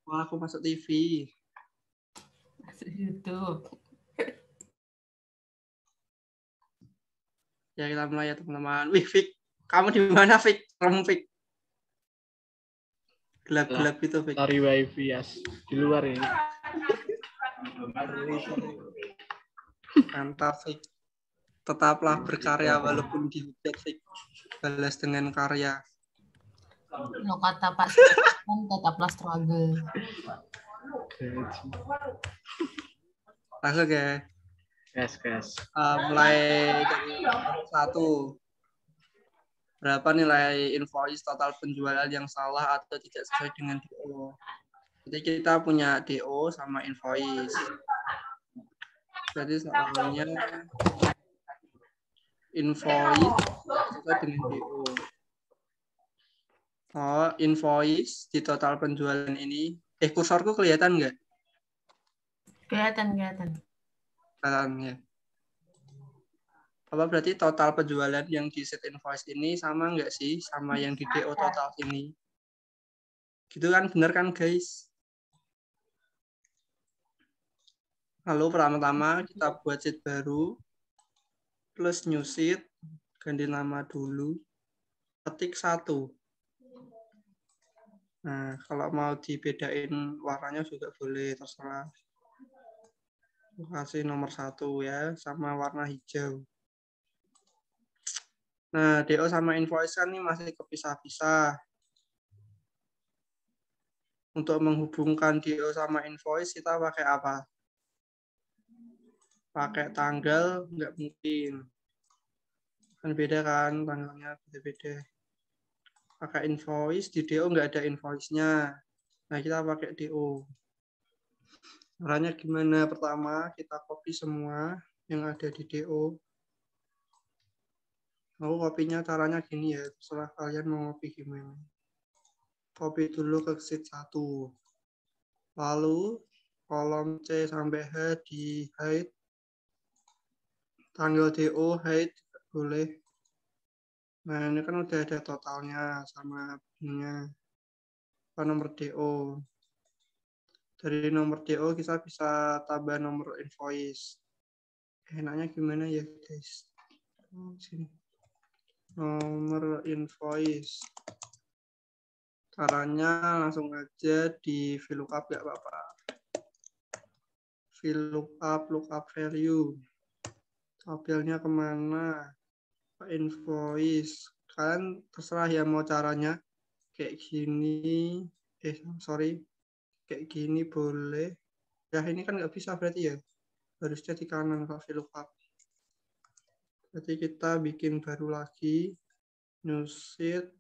Wah, aku masuk TV. Masuk YouTube. Ya kita mulai ya teman-teman. Wih, Fik. Kamu di mana, Fik? Kamu, Fik. Gelap-gelap gitu, Fik. Cari wifi ya. Di luar ini. Mantap, Fik. Tetaplah berkarya walaupun dihujat, Fik. Balas dengan karya. Lo kata Pak Sultan tetaplah struggle. Langsung ya. Gas. Mulai dari nomor 1. Berapa nilai invoice total penjualan yang salah atau tidak sesuai dengan DO? Jadi kita punya DO sama invoice. Jadi soalnya invoice sesuai dengan DO. Oh, invoice di total penjualan ini. Kursorku kelihatan nggak? Kelihatan. Kelihatan ya. Apa berarti total penjualan yang di set invoice ini sama nggak sih sama yang di DO total ini? Gitu kan, bener kan guys? Lalu pertama-tama kita buat sheet baru, plus new sheet, ganti nama dulu, ketik 1. Nah, kalau mau dibedain warnanya juga boleh, terserah. Kasih nomor 1 ya, sama warna hijau. Nah, DO sama invoice kan ini masih kepisah-pisah. Untuk menghubungkan DO sama invoice kita pakai apa? Pakai tanggal nggak mungkin. Kan beda kan, tanggalnya beda-beda. Pakai invoice, di DO nggak ada invoice-nya. Nah, kita pakai DO. Caranya gimana? Pertama, kita copy semua yang ada di DO. Lalu kopinya caranya gini ya, terserah kalian mau copy gimana. Copy dulu ke sheet 1. Lalu kolom C sampai H di hide. Tanggal DO hide boleh. Nah, ini kan udah ada totalnya sama punya nomor DO. Dari nomor DO kita bisa tambah nomor invoice. Enaknya gimana ya guys? Sini. Nomor invoice. Caranya langsung aja di VLOOKUP nggak apa-apa. VLOOKUP, lookup value. Tabelnya kemana? Invoice. Kalian terserah ya mau caranya. Kayak gini. Kayak gini boleh. Ya ini kan nggak bisa berarti ya. Harusnya di kanan kalau VLOOKUP. Berarti kita bikin baru lagi. New sheet.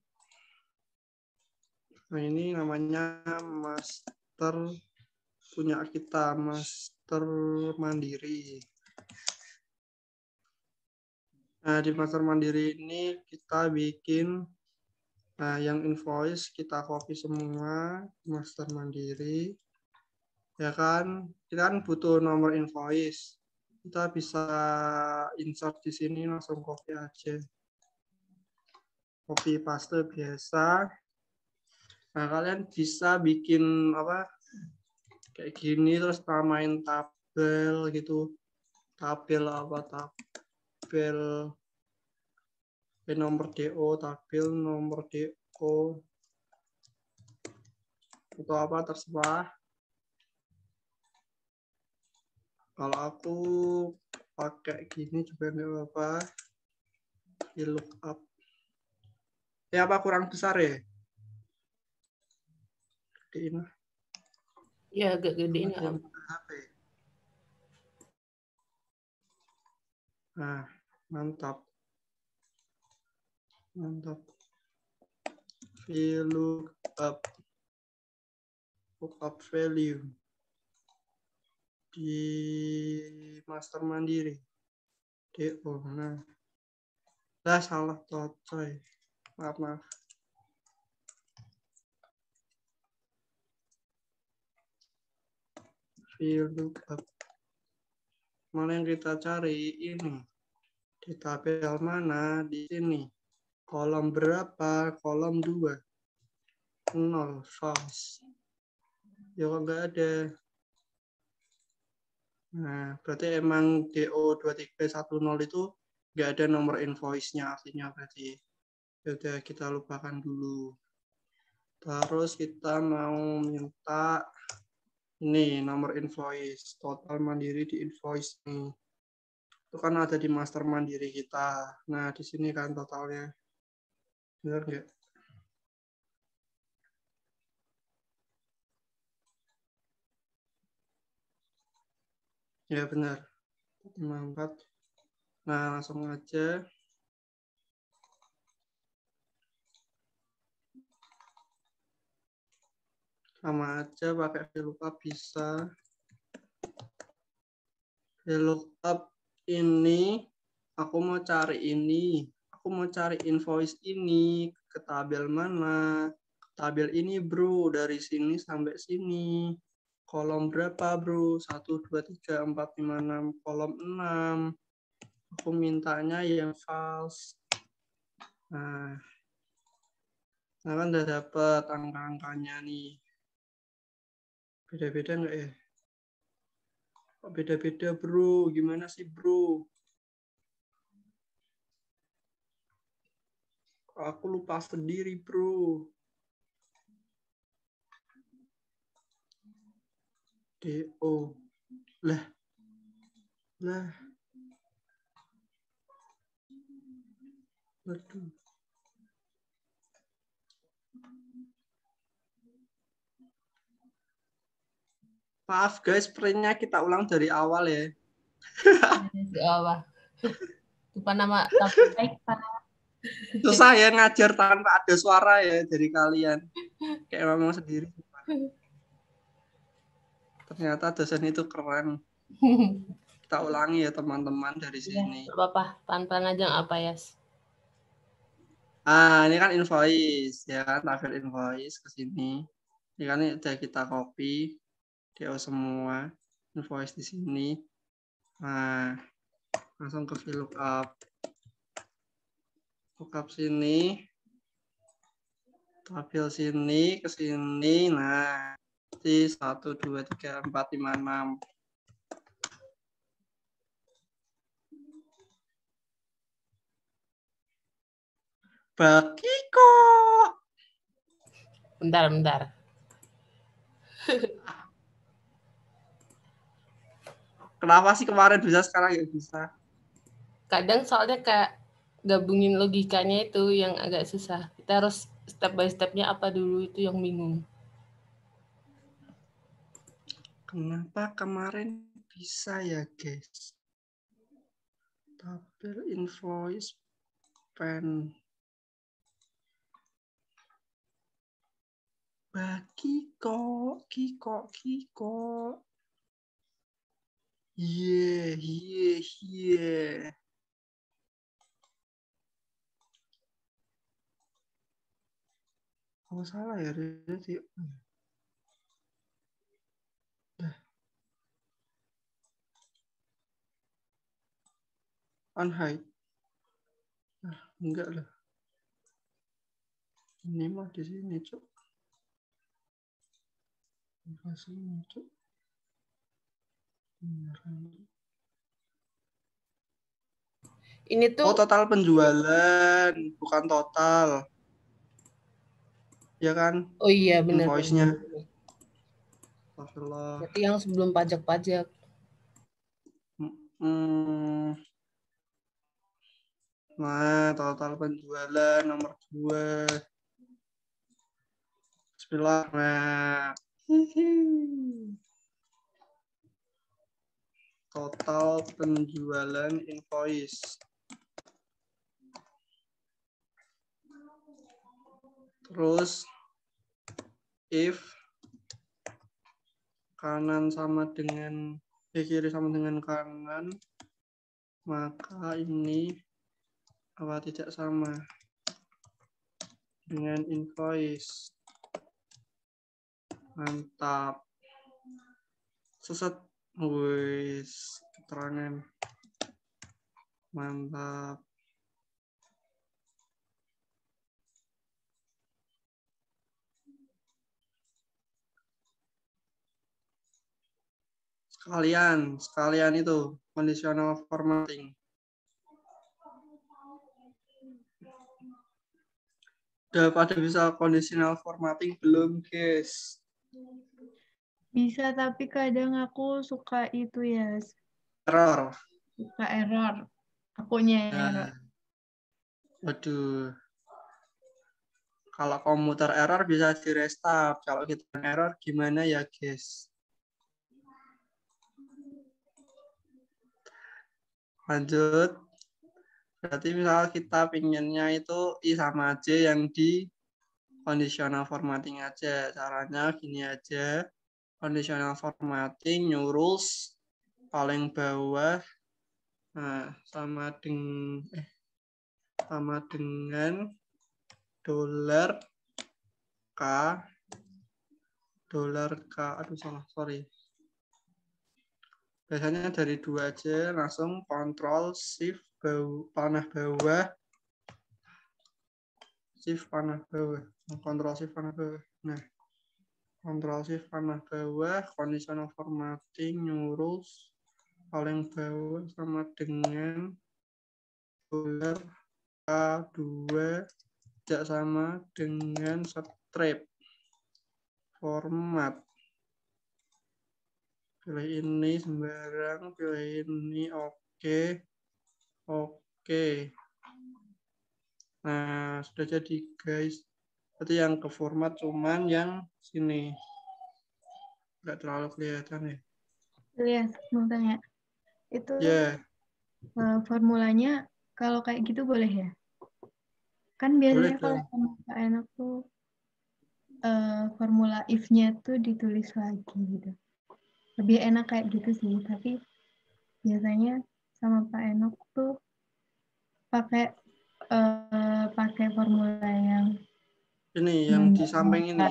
Nah ini namanya master punya kita, master mandiri. Nah di master mandiri ini kita bikin yang invoice kita copy semua master mandiri. Ya kan, kita kan butuh nomor invoice. Kita bisa insert di sini langsung copy aja. Copy paste biasa. Nah, kalian bisa bikin apa? Kayak gini terus namain tabel gitu. Tabel apa? Tabel nomor DO, tabel nomor DO. Atau apa terserah. Kalau aku pakai gini juga nggak apa-apa. VLOOKUP. Ya apa kurang besar ya? Gedein. Ya agak gedein ya. Nah, mantap. VLOOKUP. Lookup value di master mandiri. DO. Nah. Salah coy. Maaf. VLOOKUP. Mana yang kita cari ini? Di tabel mana? Di sini. Kolom berapa? Kolom 2. 0. False. Ya kok nggak ada. Nah, berarti emang DO2310 itu nggak ada nomor invoice-nya artinya berarti. Sudah kita lupakan dulu. Terus kita mau minta ini nomor invoice. Total mandiri di invoice nih. Itu kan ada di master mandiri kita. Nah, di sini kan totalnya. Benar nggak? Ya benar. 54. Nah, langsung aja. Sama aja pakai VLOOKUP bisa. VLOOKUP ini, aku mau cari ini. Aku mau cari invoice ini. Ke tabel mana? Ke tabel ini bro. Dari sini sampai sini. Kolom berapa bro? 1, 2, 3, 4, 5, 6. Kolom 6. Aku mintanya yang false. Nah kan udah dapet angka-angkanya nih. Beda-beda nggak ya? Kok beda-beda bro? Gimana sih bro? Kok aku lupa sendiri bro? DO. Lah. Waduh. Maaf guys, printnya kita ulang dari awal ya. Apa? Lupa nama baik Pak. Susah ya ngajar tanpa ada suara ya dari kalian. Kayak ngomong sendiri. Ternyata dosen itu keren. Kita ulangi ya teman-teman dari Ya, sini. apa-apa. Pelan-pelan aja nggak apa ya. Ini kan invoice ya kan, tabel invoice ke sini. Ini kan udah kita copy DO semua invoice di sini. Nah, langsung ke VLOOKUP. Lookup sini. Tabel sini ke sini. Nah, di 1 2 3 4 5 6. Bagi kok. Bentar. Kenapa sih kemarin bisa sekarang nggak bisa? Kadang soalnya kayak gabungin logikanya itu yang agak susah. Kita harus step by stepnya apa dulu itu yang bingung. Kenapa kemarin bisa ya guys? Tabel invoice pen. Bagi kok, kiko. Yeah. Oh salah ya, berarti. Unhide. Enggak lah. Ini mah di sini, Cuk. Di sini, Cuk. Ini tuh total penjualan, bukan total. Ya kan? oh iya benar. Invoice-nya. Astagfirullah. Berarti yang sebelum pajak-pajak. Nah, total penjualan nomor 2. Bismillah. Nah. Total penjualan invoice. Terus if kanan sama dengan kiri sama dengan kanan, maka ini apa tidak sama dengan invoice. Mantap. Seset. Wis, keterangan. Mantap. Sekalian itu conditional formatting. Udah pada bisa conditional formatting belum, guys? Bisa, tapi kadang aku suka itu ya, Error. suka error. Akunya yang error. Nah, waduh. Kalau komputer error bisa di restart. Kalau kita error gimana ya, guys? Lanjut. Berarti misal kita pinginnya itu I sama J yang di conditional formatting aja. Caranya gini aja. Conditional formatting, new rules, paling bawah. Nah, sama dengan $K, aduh salah, sorry. Biasanya dari 2 aja, langsung Ctrl Shift panah bawah, Shift panah bawah, Ctrl Shift panah bawah. Nah, Ctrl Shift panah bawah, conditional formatting, new rules, paling bawah sama dengan $K2 tidak sama dengan strip format. Pilih ini sembarang, pilih ini, oke. Nah, sudah jadi guys. Berarti yang ke format cuman yang sini. Nggak terlalu kelihatan ya. Lihat, mau tanya. Itu Ya, formulanya kalau kayak gitu boleh ya? Kan boleh biasanya kalau dong. sama Kak Enak tuh formula if-nya tuh ditulis lagi gitu. Lebih enak kayak gitu sih, tapi biasanya sama Pak Enok tuh pakai formula yang Ini yang di samping ini.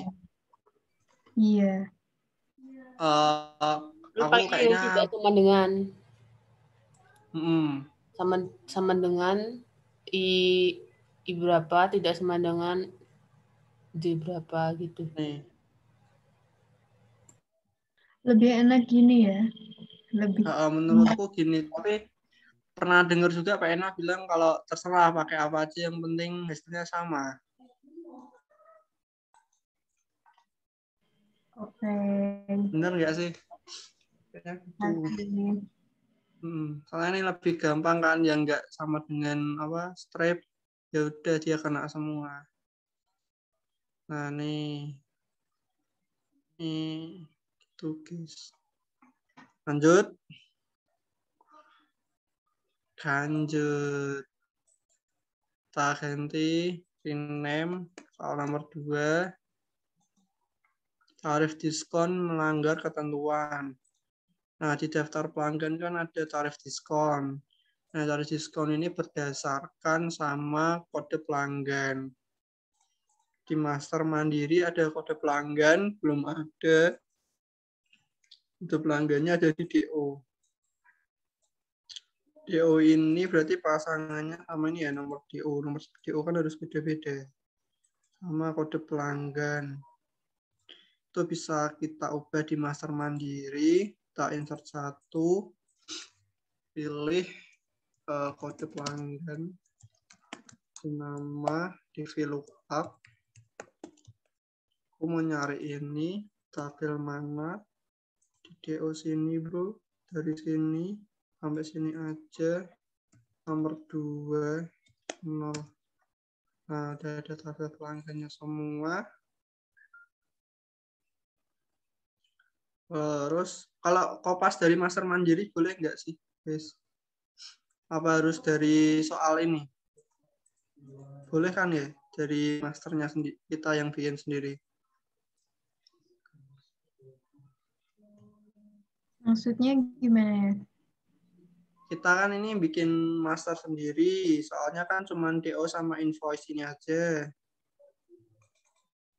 Iya. Aku Rupanya yang kayaknya tidak sama dengan mm, sama dengan i berapa tidak sama dengan J berapa gitu. nih. Lebih enak gini ya. Lebih Menurutku gini, tapi pernah dengar juga Pak Ena bilang kalau terserah pakai apa aja yang penting hasilnya sama. oke. Bener nggak sih? Kayaknya gitu. Soalnya ini lebih gampang kan, yang nggak sama dengan apa stripe, ya udah dia kena semua. Nah nih gitu guys. Lanjut. Kita ganti rename soal nomor 2. Tarif diskon melanggar ketentuan. Nah, di daftar pelanggan kan ada tarif diskon. Nah, tarif diskon ini berdasarkan sama kode pelanggan. Di Master Mandiri ada kode pelanggan, belum ada. Kode pelanggannya ada di DO. DO ini berarti pasangannya sama ini ya, nomor DO. Nomor DO kan harus beda-beda. Sama kode pelanggan. Itu bisa kita ubah di Master Mandiri. Kita insert 1. Pilih kode pelanggan. Nama di VLOOKUP. Aku mau nyari ini. Tabel mana? Di DO sini bro. Dari sini sampai sini aja. Nomor 2. 0. Nah, udah ada tabel pelanggannya semua. Terus kalau kopas dari Master Mandiri boleh nggak sih, guys? Apa harus dari soal ini? Boleh kan ya? Dari masternya sendiri, kita yang bikin sendiri. Maksudnya gimana ya? Kita kan ini bikin master sendiri, soalnya kan cuma DO sama invoice ini aja.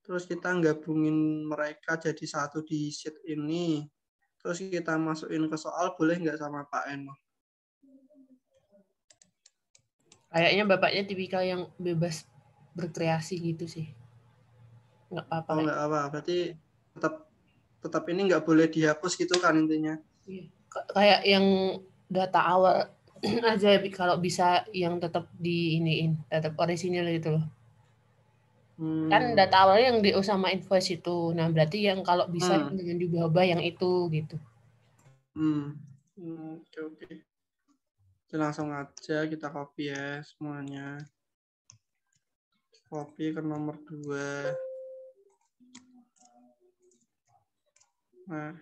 Terus kita gabungin mereka jadi satu di sheet ini. Terus kita masukin ke soal, boleh nggak sama Pak Eno? Kayaknya bapaknya tipikal yang bebas berkreasi gitu sih. Nggak apa-apa. Oh nggak apa, berarti tetap ini nggak boleh dihapus gitu kan intinya. Kayak yang data awal aja kalau bisa yang tetap diiniin, tetap orisinil gitu loh. Kan data awalnya yang DO sama invoice itu. Nah, berarti yang kalau bisa dengan diubah-ubah yang itu gitu. Oke. Langsung aja kita copy ya semuanya. Copy ke nomor 2. Nah.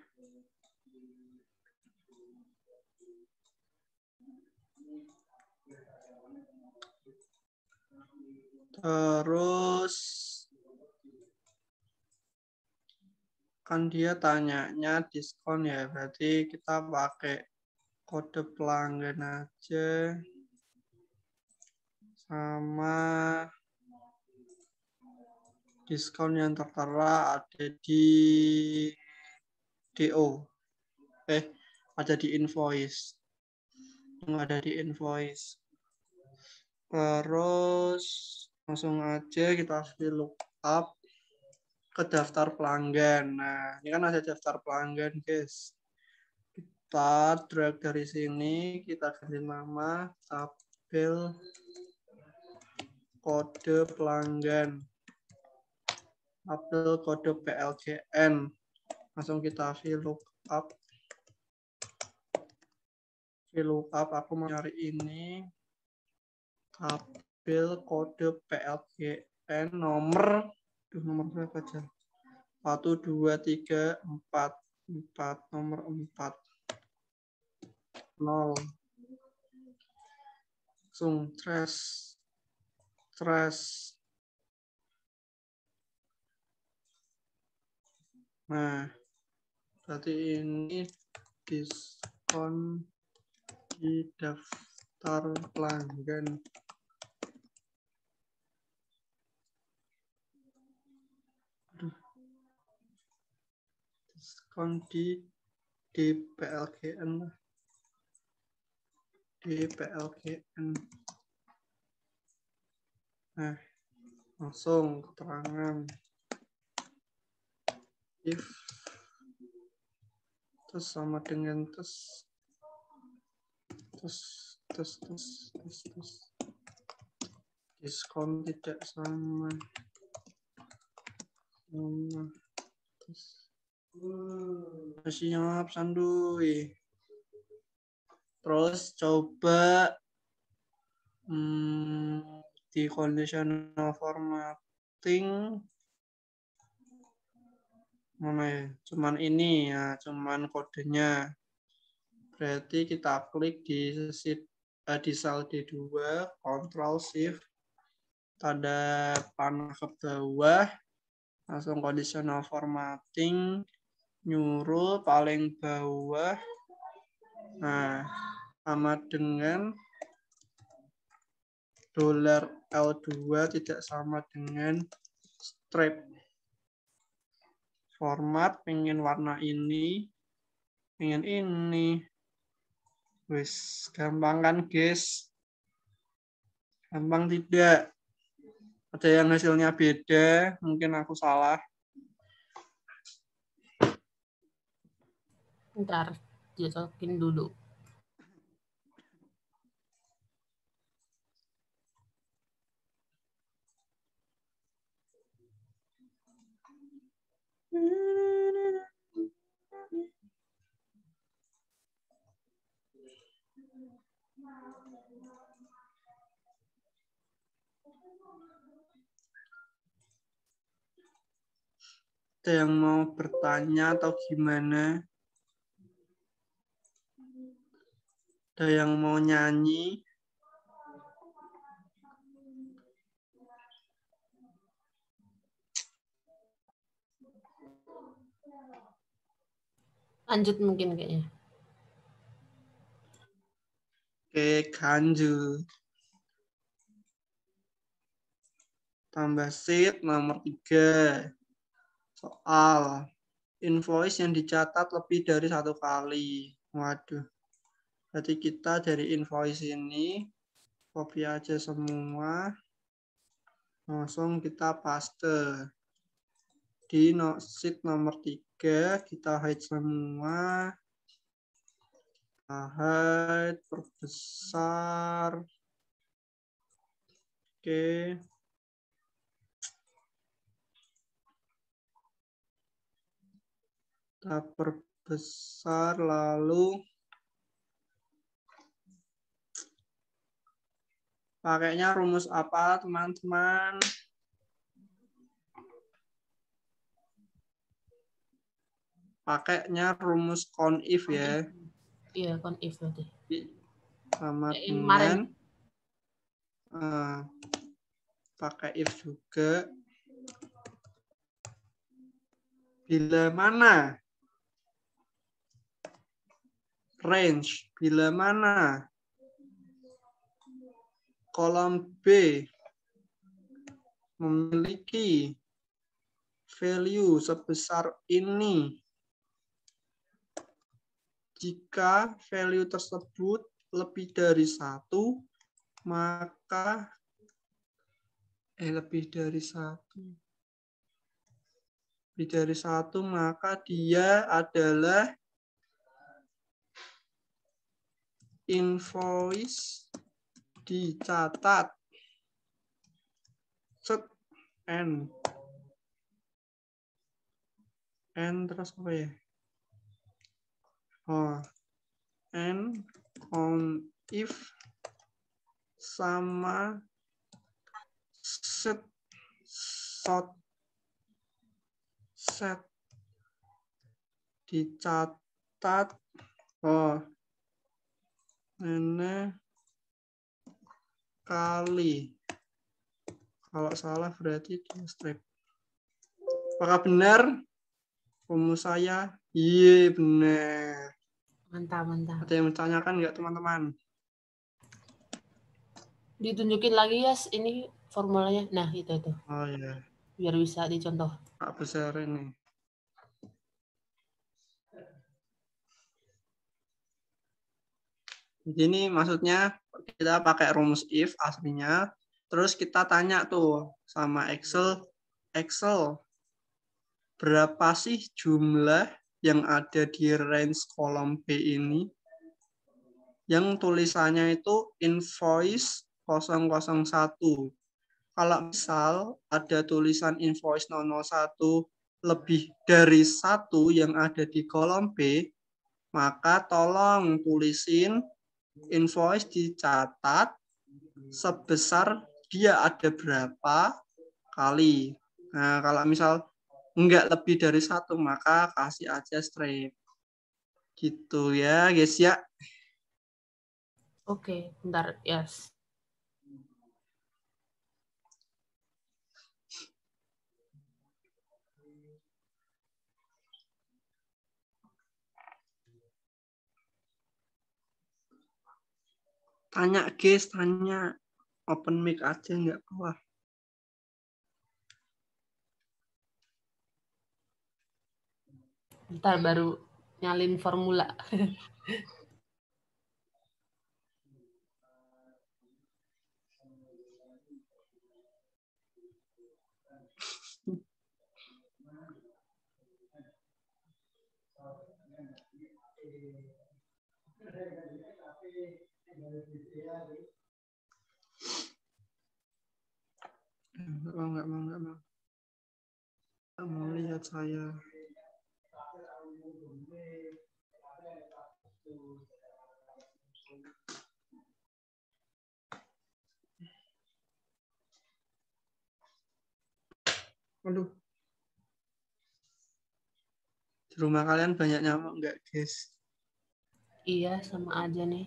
Terus kan dia tanyanya diskon ya, berarti kita pakai kode pelanggan aja sama diskon yang tertera ada di DO. Ada di invoice. Yang ada di invoice. Terus langsung aja kita lookup ke daftar pelanggan. Nah, ini kan ada daftar pelanggan, guys. Kita drag dari sini, kita ganti nama tabel kode pelanggan. Tabel kode PLGN. Langsung kita VLOOKUP. VLOOKUP, aku mau nyari ini. Tabel kode PLGN nomor berapa aja? 1, 2, 3, 4. Nomor 4. 0. Langsung trash. Nah, berarti ini diskon di daftar pelanggan. Diskon di PLGN lah. Di PLGN. Nah, langsung keterangan. If terus sama dengan terus diskon tidak sama siap sanduy. Terus coba di conditional formatting mana ya? Cuman ini ya, cuman kodenya. Berarti kita klik di cell D2, Ctrl Shift, tanda panah ke bawah, langsung conditional formatting, nyuruh paling bawah. Nah, sama dengan $L2 tidak sama dengan strip. Format pengen warna ini, pengen ini. Wis, gampang kan, guys? Gampang tidak? Ada yang hasilnya beda, mungkin aku salah. Ntar cocokin dulu. Ada yang mau bertanya atau gimana? Ada yang mau nyanyi? Lanjut mungkin kayaknya. Oke, lanjut. Tambah sheet nomor 3. Soal invoice yang dicatat lebih dari 1 kali. Waduh. Berarti kita dari invoice ini copy aja semua. Langsung kita paste. Di sheet nomor 3 kita hide semua. height, perbesar. Oke. Kita perbesar lalu pakainya rumus apa, teman-teman? Pakainya rumus CONIF ya. Iya, CONIF berarti. Sama Yang dengan pakai if juga. Bila mana range, bila mana kolom B memiliki value sebesar ini, jika value tersebut lebih dari 1, maka lebih dari satu, maka dia adalah invoice dicatat. Set N terus apa ya? N CONIF sama set dicatat. Ini kali. Kalau salah berarti di strip. Apakah benar rumus saya? Iya, benar. Mantap. Ada yang menanyakan nggak, teman-teman? Ditunjukin lagi ya ini formulanya. Nah, itu. Oh iya. Biar bisa dicontoh. Pak besar ini. Jadi maksudnya kita pakai rumus if aslinya, terus kita tanya tuh sama Excel, berapa sih jumlah yang ada di range kolom B ini? Yang tulisannya itu invoice 001. Kalau misal ada tulisan invoice 001 lebih dari 1 yang ada di kolom B, maka tolong tulisin invoice dicatat sebesar dia ada berapa kali. Nah, kalau misal enggak lebih dari 1, maka kasih aja strip. Gitu ya, guys ya. Oke, bentar, yes. Tanya guys, tanya. Open mic aja nggak apa-apa. Bentar baru nyalin formula. Nggak mau lihat saya. Aduh. Di rumah kalian banyak nyamuk nggak, guys? Iya, sama aja nih.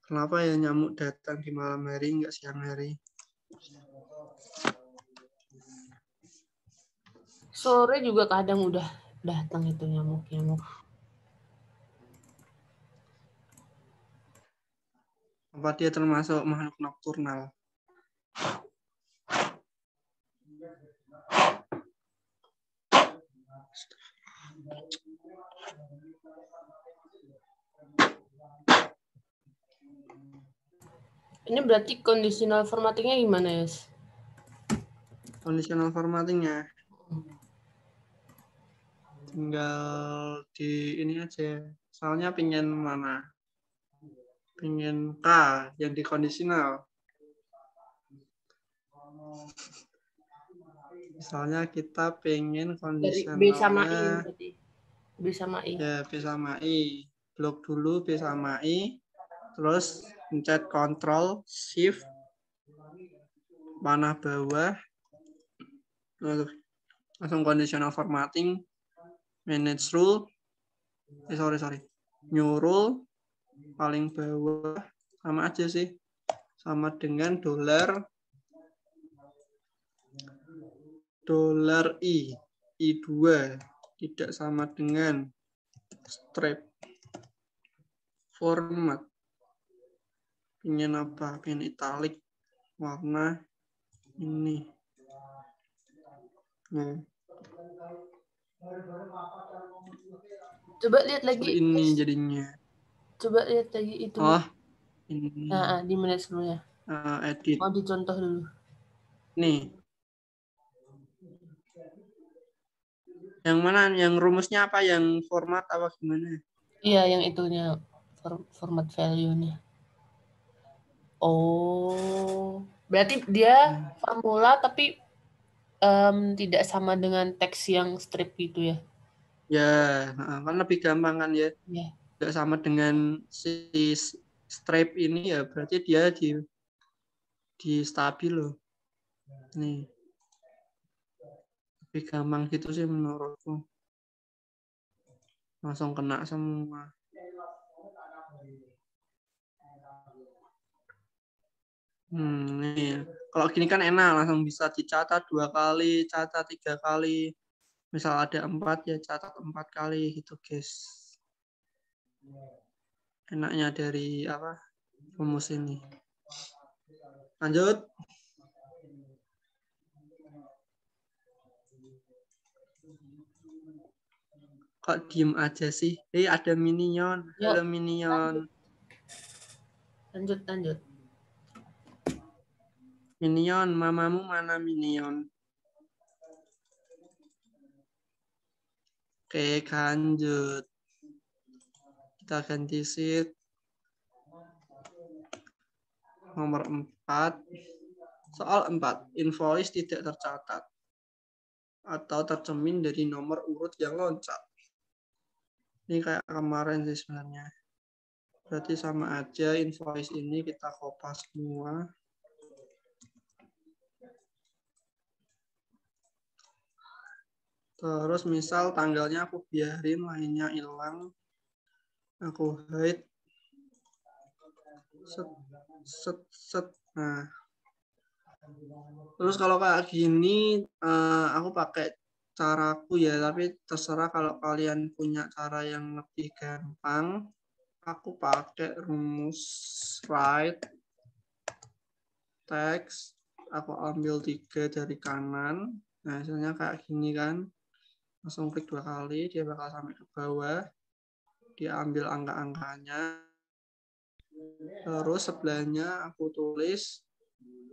Kenapa ya nyamuk datang di malam hari nggak siang hari? Sore juga kadang udah datang itu nyamuk. Apa dia termasuk makhluk nokturnal? Ini berarti conditional formattingnya gimana, Yes? Conditional formattingnya tinggal di ini aja. Soalnya pingin mana? Pingin K yang di kondisional. Misalnya kita pengen Dari B sama I kondisionalnya berarti. B sama I. ya B sama I. Blok dulu B sama I. Terus pencet Ctrl Shift panah bawah. Langsung conditional formatting. Manage rule. Sorry. New rule paling bawah sama aja sih. Sama dengan $I I2 tidak sama dengan strip format. Pengen apa? Pengen italic warna ini. Nah. Coba lihat lagi. Ini jadinya. Coba lihat lagi itu. Oh, ini. Nah, di manage dulu ya. Edit. Mau dicontoh dulu. Nih. Yang mana? Yang rumusnya apa? Yang format apa gimana? Iya, yang itunya format value-nya. Oh, berarti dia formula tapi tidak sama dengan teks yang strip gitu ya? Ya, kan lebih gampang kan ya. Ya. Tidak sama dengan si stripe ini ya, berarti dia di stabil loh. Nih. Lebih gampang gitu sih menurutku. Langsung kena semua. Nih. Kalau gini kan enak, langsung bisa dicatat 2 kali, catat 3 kali. Misal ada 4 ya catat 4 kali gitu guys. Enaknya dari apa? Rumus ini. Lanjut. Kok diem aja sih? Ada minion. Halo minion. Lanjut. Minion, mamamu mana minion? Oke, lanjut. Kita ganti sheet. Nomor 4. Soal 4. Invoice tidak tercatat. Atau tercermin dari nomor urut yang loncat. Ini kayak kemarin sih sebenarnya. Berarti sama aja invoice ini kita kopas semua. Terus misal tanggalnya aku biarin, lainnya hilang. Aku hide. Set. Nah. Terus kalau kayak gini, aku pakai caraku ya, tapi terserah kalau kalian punya cara yang lebih gampang. Aku pakai rumus write text. Aku ambil 3 dari kanan. Nah, hasilnya kayak gini kan. Langsung klik 2 kali, dia bakal sampai ke bawah. Dia ambil angka-angkanya. Terus sebelahnya aku tulis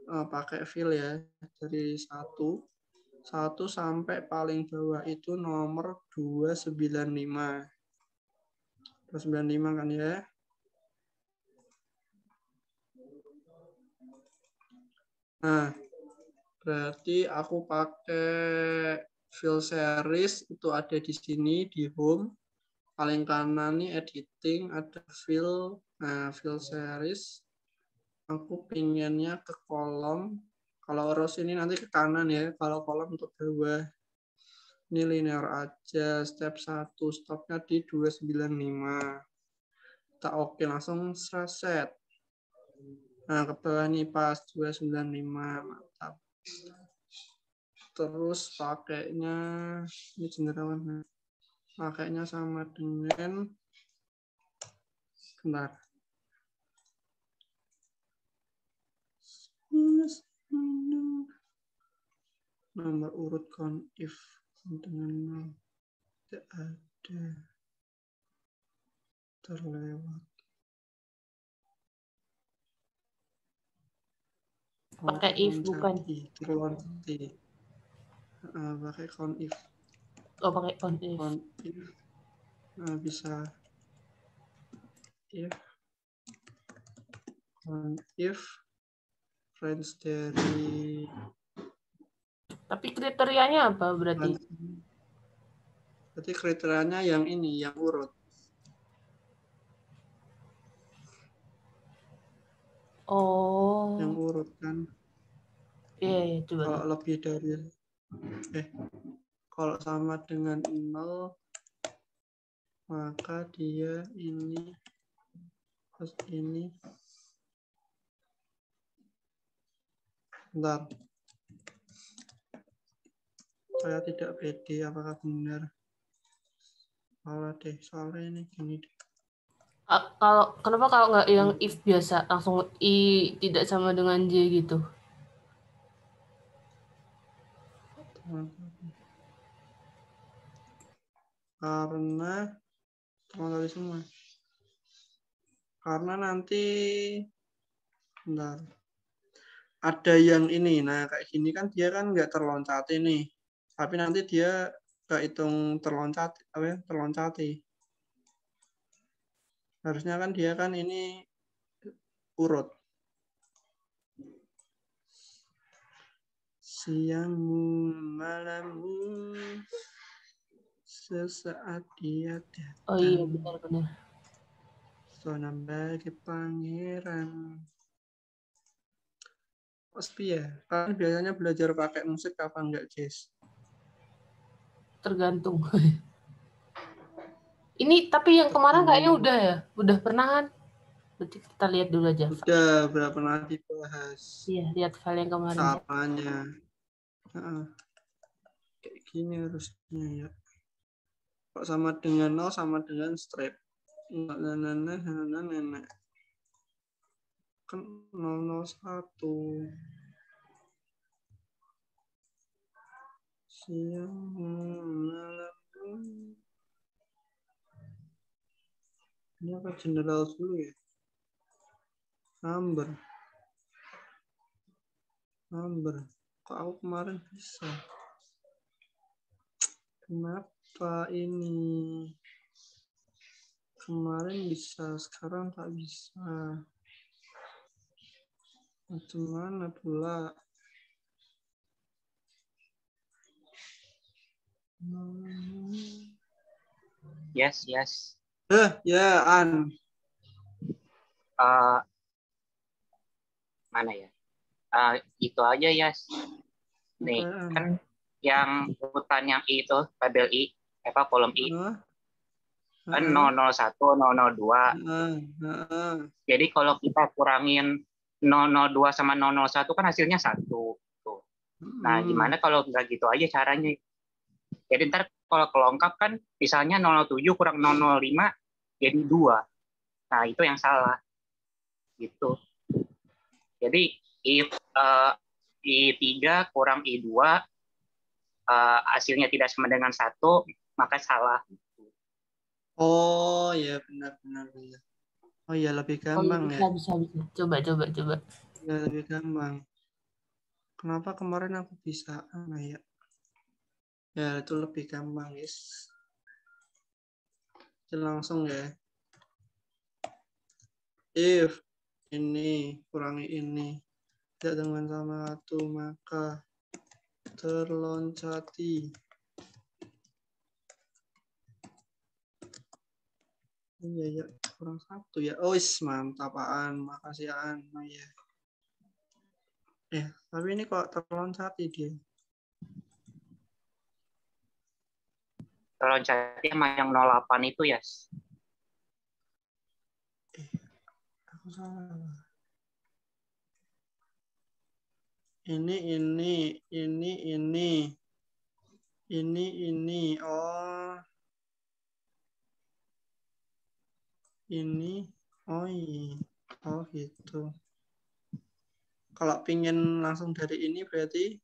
pakai fill ya, dari 1 sampai paling bawah itu nomor 295. 295 kan ya. Nah, berarti aku pakai fill series itu ada di sini di home. Paling kanan nih editing, ada fill. Nah, fill series. Aku pinginnya ke kolom. Kalau rows ini nanti ke kanan ya. Kalau kolom untuk bawah. Ini linear aja. Step 1. Stopnya di 295. Kita oke langsung set. Nah, ke bawah nih pas 295. Mantap. Terus pakainya ini cenderawang. Pakainya sama dengan bentar. Nomor urut conif dengan tidak ada, terlewat. Pakai if bukan. Terlewat. Pakai conif. Oh, pakai on if. On if. Nah, bisa if on if range dari Tapi kriterianya apa berarti? berarti kriterianya yang ini, yang urut. Oh. Yang urut kan. Iya, coba. Kalau lebih dari kalau sama dengan 0 maka dia ini terus ini. Bentar. Saya tidak pede apakah benar. Salah deh, soalnya ini gini deh. Kenapa kalau nggak yang if biasa langsung i tidak sama dengan j gitu? Karena teman-teman semua. Karena nanti bentar. Ada yang ini, nah kayak gini kan dia kan nggak terloncati nih. Tapi nanti dia nggak hitung terloncati, apa ya, terloncati. Harusnya kan dia kan ini urut. Siangmu, malammu, sesaat dia datang. Oh iya, benar-benar. Sona bagi pangeran. Pasti ya, kalian biasanya belajar pakai musik apa enggak, Jess? Tergantung. Ini tapi yang kemarin kayaknya udah ya? Udah pernah kan? Berarti kita lihat dulu aja. Udah, berapa pernah dibahas. Iya, lihat file yang kemarin. Caranya. Kayak gini harusnya ya. Kok sama dengan 0 sama dengan strip. Kan 001. Siang malam. Ini apa general dulu ya? Number. Kok aku kemarin bisa? Kenapa ini? Kemarin bisa, sekarang tak bisa. Macam mana pula? Yes. Ya, An. Mana ya? Itu aja ya. Nih, kan yang urutan yang I itu, tabel I, kolom I. Kan 001, 002. Jadi kalau kita kurangin 002 sama 001 kan hasilnya 1. Tuh. Nah, gimana kalau nggak gitu aja caranya? Jadi ntar kalau kelengkap kan misalnya 007 kurang 005 jadi 2. Nah, itu yang salah. Gitu. Jadi if I3 kurang I2 hasilnya tidak sama dengan 1, maka salah. Oh, ya benar. Oh ya, lebih gampang ya. Bisa. Coba. Ya, lebih gampang. Kenapa kemarin aku bisa? Ya. Ya, itu lebih gampang, guys. Langsung ya. If ini kurangi ini tidak dengan sama 1, maka terloncati. Iya, kurang 1 ya. Oh, mantap, Aan. Makasih, Aan. Oh, iya. Tapi ini kok terloncati dia. Terloncati sama yang 08 itu ya. Aku salah. Ini. Oh. Ini. Oh, iya. Oh, gitu. Kalau pingin langsung dari ini berarti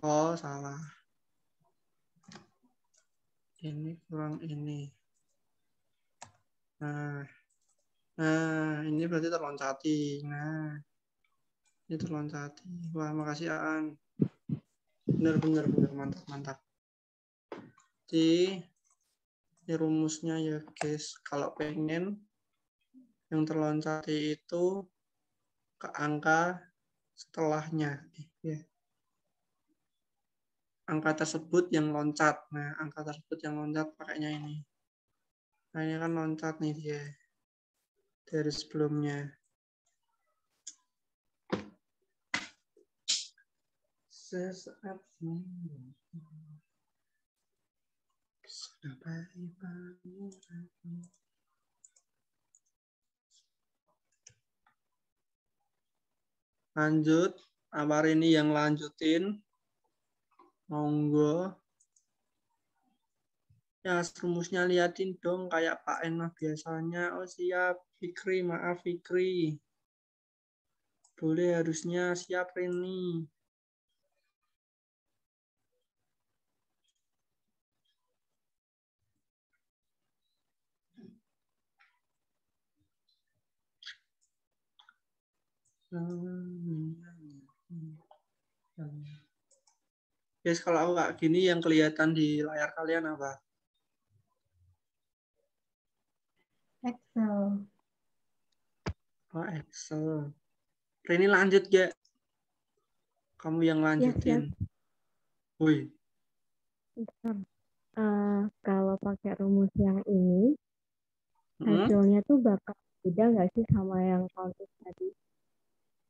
oh, salah. Ini kurang ini. Nah, ini berarti terloncati. Nah, ini terloncati. Wah, makasih, Aan. Bener, mantap. Jadi ini rumusnya ya guys, kalau pengen yang terloncat itu ke angka setelahnya. Ya. Angka tersebut yang loncat. Nah, angka tersebut yang loncat pakainya ini. Nah, ini kan loncat nih dia dari sebelumnya. Sesaat lanjut, apa ini yang lanjutin? Monggo. Ya, rumusnya liatin dong kayak Pak Enah biasanya. Oh siap, Fikri, maaf Fikri. Boleh harusnya siap ini. Guys, kalau aku kayak gini yang kelihatan di layar kalian apa? Excel. Oh, Excel. Ini lanjut gak? Kamu yang lanjutin. Woi. Kalau pakai rumus yang ini, hasilnya tuh bakal beda nggak sih sama yang count if tadi?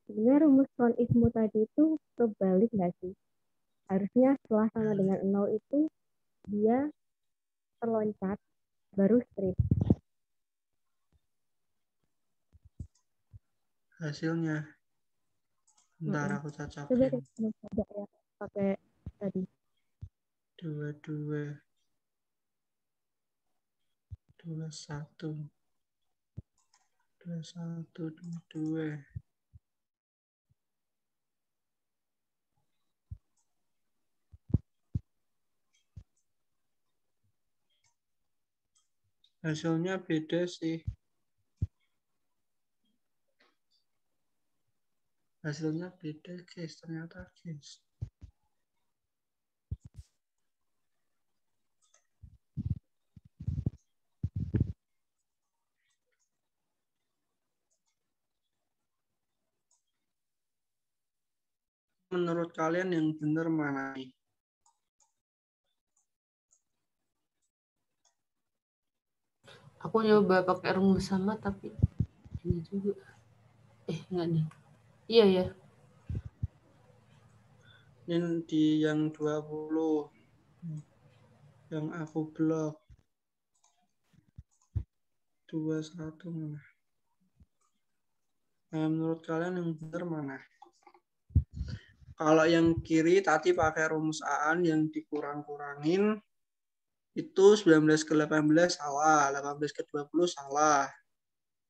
Sebenarnya rumus count if-mu tadi itu kebalik nggak sih? Harusnya setelah sama dengan 0 itu dia terloncat baru strip. Hasilnya. Bentar aku cocokin. Coba deh coba ya pakai tadi. 22 21 22. Hasilnya beda sih. Hasilnya beda guys, ternyata guys. Menurut kalian yang benar mana nih? Aku nyoba pakai rumus sama tapi ini juga. Enggak nih. Iya ya. Ini di yang 20. Yang aku blok. 21 mana? Nah, menurut kalian yang benar mana? Kalau yang kiri tadi pakai rumus Aan yang dikurang-kurangin itu 19 ke 18 salah, 18 ke 20 salah,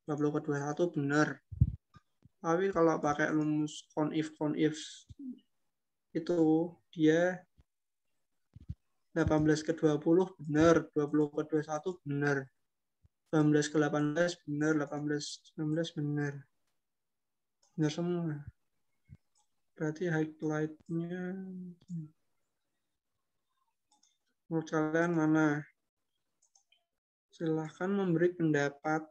20 ke 21 benar. Tapi kalau pakai rumus count if itu dia 18 ke 20 benar, 20 ke 21 benar, 19 ke 18 benar, 18 ke 19 benar. Benar semua. Berarti highlight-nya menurut kalian mana? Silahkan memberi pendapat.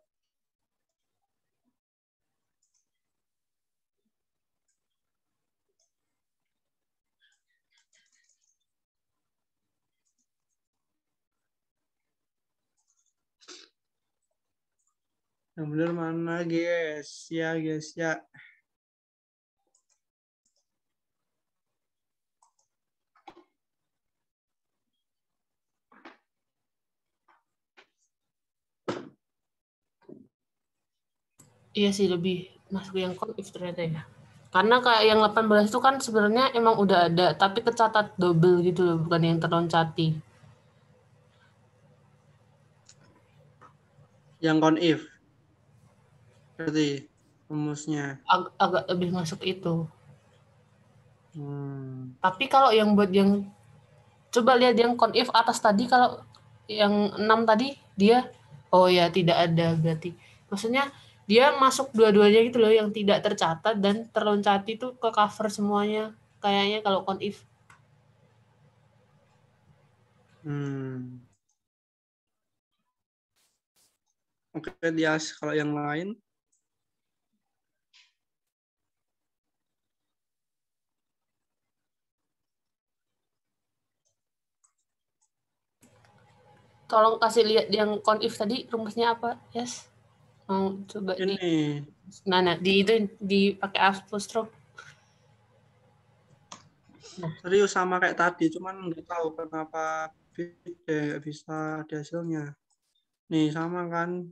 Yang benar mana guys? Ya guys ya. Iya sih lebih masuk yang count if ternyata ya. Karena kayak yang 18 itu kan sebenarnya emang udah ada, tapi kecatat double gitu loh, bukan yang terloncati. Yang count if. Berarti rumusnya. Agak lebih masuk itu. Tapi kalau yang buat yang coba lihat yang count if atas tadi, kalau yang 6 tadi dia oh ya tidak ada berarti. Maksudnya dia masuk dua-duanya gitu loh, yang tidak tercatat dan terloncati itu ke cover semuanya kayaknya kalau count if. Oke, Tias. Kalau yang lain? Tolong kasih lihat yang conif tadi rumusnya apa, Yes? Coba ini. Di itu dipakai apostrophe. Nah. Serius sama kayak tadi, cuman nggak tahu kenapa bisa ada hasilnya. Nih sama kan?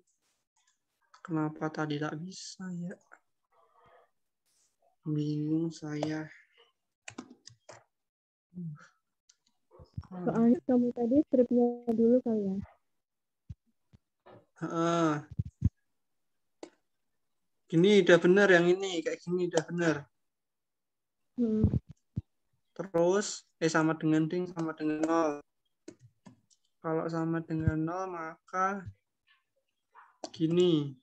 Kenapa tadi tak bisa ya? Bingung saya. Soalnya kamu tadi stripnya dulu kali ya? Gini udah bener yang ini, kayak gini udah bener. Terus sama dengan ding sama dengan 0. Kalau sama dengan 0 maka gini.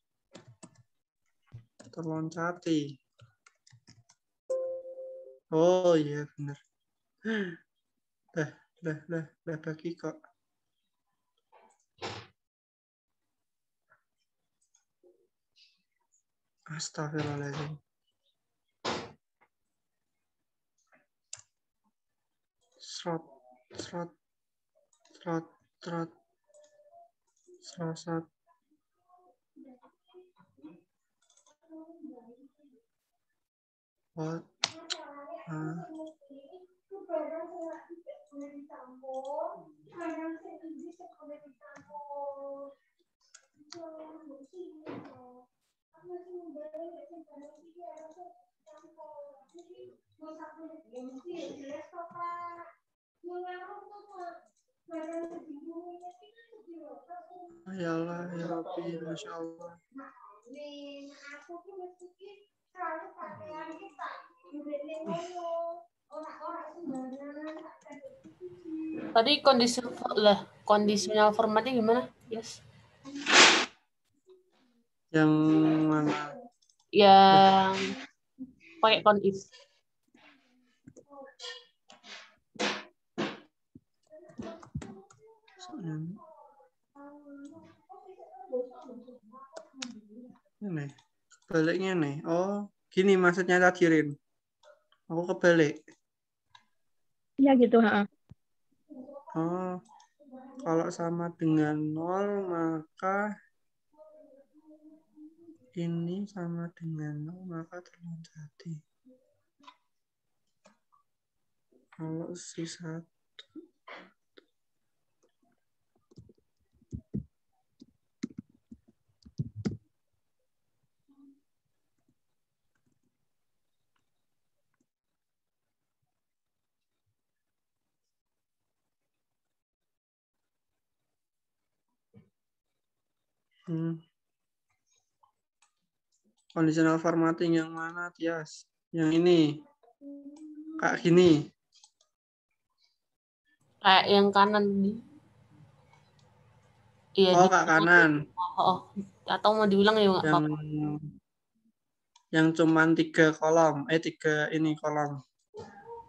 Terloncati. Oh iya bener. Dah bagi kok. Astagfirullahaladzim. Serot. What? Ayalah, ya Rabbi, Masya Allah. Tadi conditional formatnya gimana? Yes. Yang mana? Yang pakai conif. Ini kebaliknya nih. Oh, gini maksudnya tadi Rin. Aku kebalik. Iya gitu, Oh, kalau sama dengan 0 maka ini sama dengan 0 maka terloncati. Kalau si 1 Conditional formatting yang mana, Tias? Yang ini. Kayak gini. Kayak yang kanan nih. Iya, oh, kak kanan. Atau mau diulang ya nggak apa-apa. Yang cuman 3 kolom. 3 ini kolom.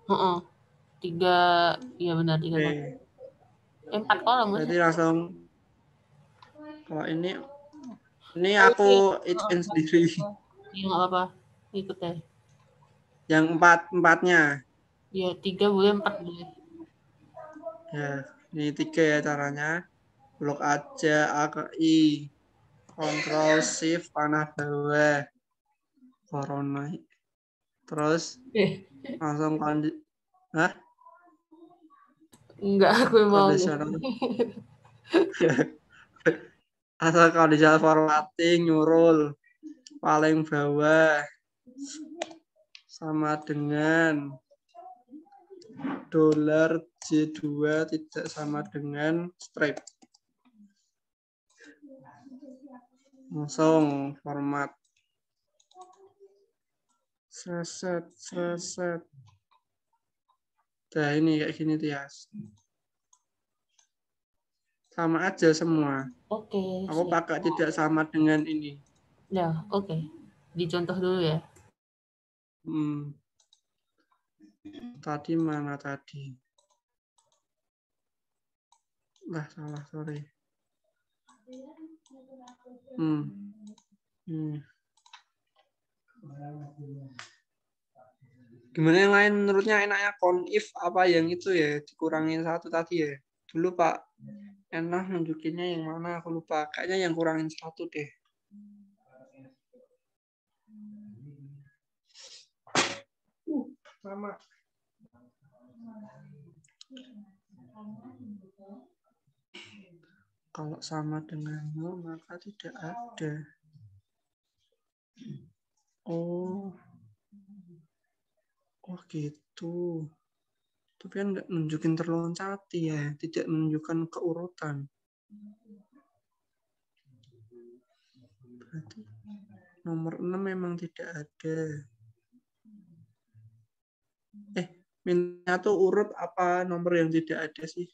3, iya benar 3 kolom. 4 kolom. Berarti langsung. Kalau ini aku itchen sendiri. Iya nggak apa-apa. Ikut deh. Yang 4-4-nya. Iya 3 boleh 4 boleh. Ya, ini 3 ya caranya. Blok aja A ke I. Ctrl Shift panah bawah. Corona. Terus langsung Hah? Enggak, aku mau. Asal conditional formatting nyurul paling bawah sama dengan $J2 tidak sama dengan strip. Langsung format. Set. Nah ini kayak gini Tias. Sama aja semua. Oke. Aku pakai tidak sama dengan ini. Ya, oke. Dicontoh dulu ya. Tadi mana tadi? Salah, sorry. Gimana yang lain menurutnya enaknya conif apa yang itu ya, dikurangin satu tadi ya. Dulu Pak enak nunjukinnya yang mana, aku lupa. Kayaknya yang kurangin satu deh. Sama. Kalau sama dengan 0 maka tidak ada. Oh gitu. Tapi kan nggak nunjukin terloncati ya, tidak menunjukkan keurutan. Berarti nomor 6 memang tidak ada. Minta tuh urut apa nomor yang tidak ada sih?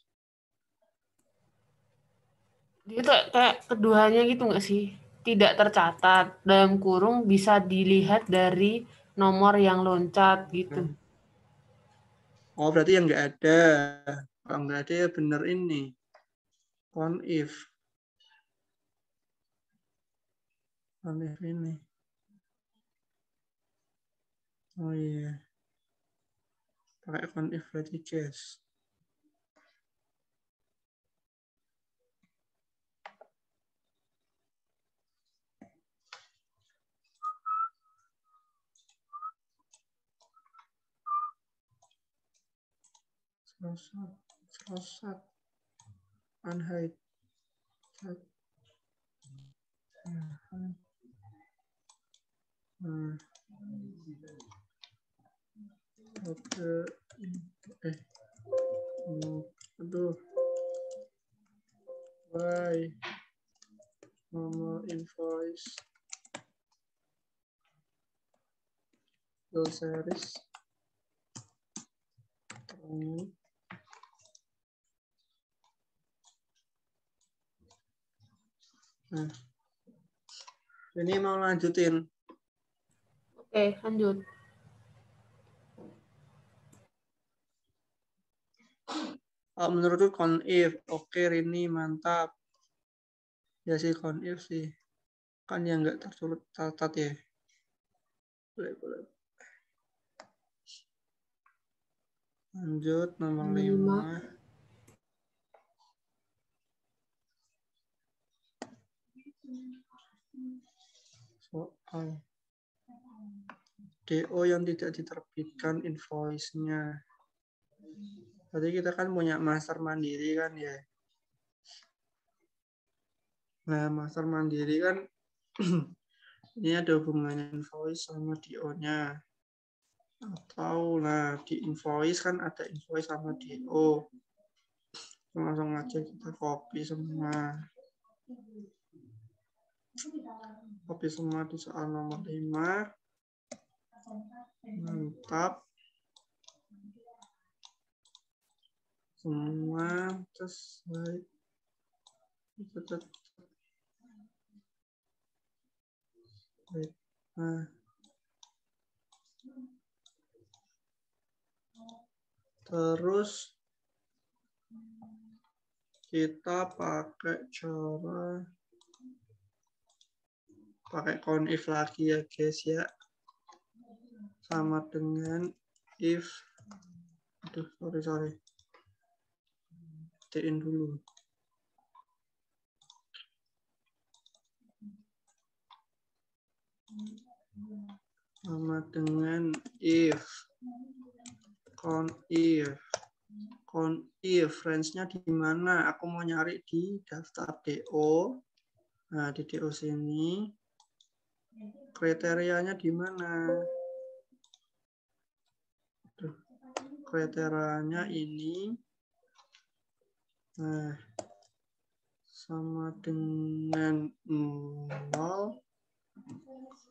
Dia kayak keduanya gitu nggak sih? Tidak tercatat, dalam kurung bisa dilihat dari nomor yang loncat gitu. Oh, berarti yang nggak ada. Kalau nggak ada ya bener ini. Conif. Conif ini. Oh iya. Pakai conif berarti guys. Selesat. Unhide. Aduh. Why? Nomor invoice. Bill series. Nah, ini mau lanjutin. Oke, lanjut. Oh, menurutku conif. Oke, Rini mantap. Ya sih conif sih. Kan yang nggak tersulut catat ya. Boleh. Lanjut nomor 5. Soal DO yang tidak diterbitkan invoice-nya. Jadi kita kan punya master mandiri kan ya. Nah, master mandiri kan ini ada hubungannya invoice sama DO-nya. Atau nah di invoice kan ada invoice sama DO. Langsung aja kita copy semua. Copy semua di soal nomor 5. Mantap. Semua terus baik. Nah. Terus kita pakai conif lagi ya guys ya. Sama dengan if. Aduh, sorry. Tein dulu. Sama dengan if. Conif range-nya di mana? Aku mau nyari di daftar DO. Nah, di DO sini kriterianya di mana? Kriterianya ini. Nah, sama dengan 0.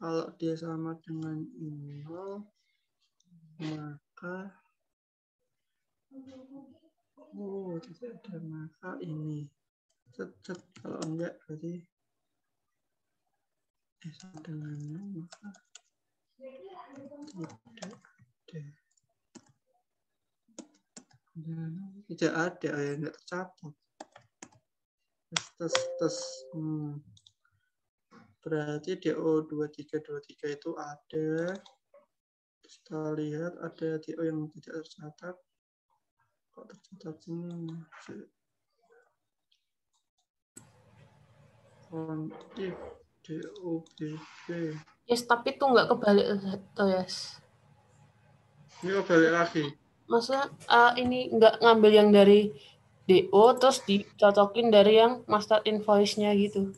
Kalau dia sama dengan 0, maka tidak ada maka ini. Kalau enggak berarti sama dengan 0, maka tidak ada ya, enggak tercatat. tes. Berarti DO2323 itu ada. Kita lihat ada DO yang tidak tercatat. Kok tercatat sini? Kontif DOBB. Yes, tapi itu nggak kebalik tuh, yes. Ini kebalik lagi. Maksudnya ini nggak ngambil yang dari DO terus dicocokin dari yang master invoice-nya gitu.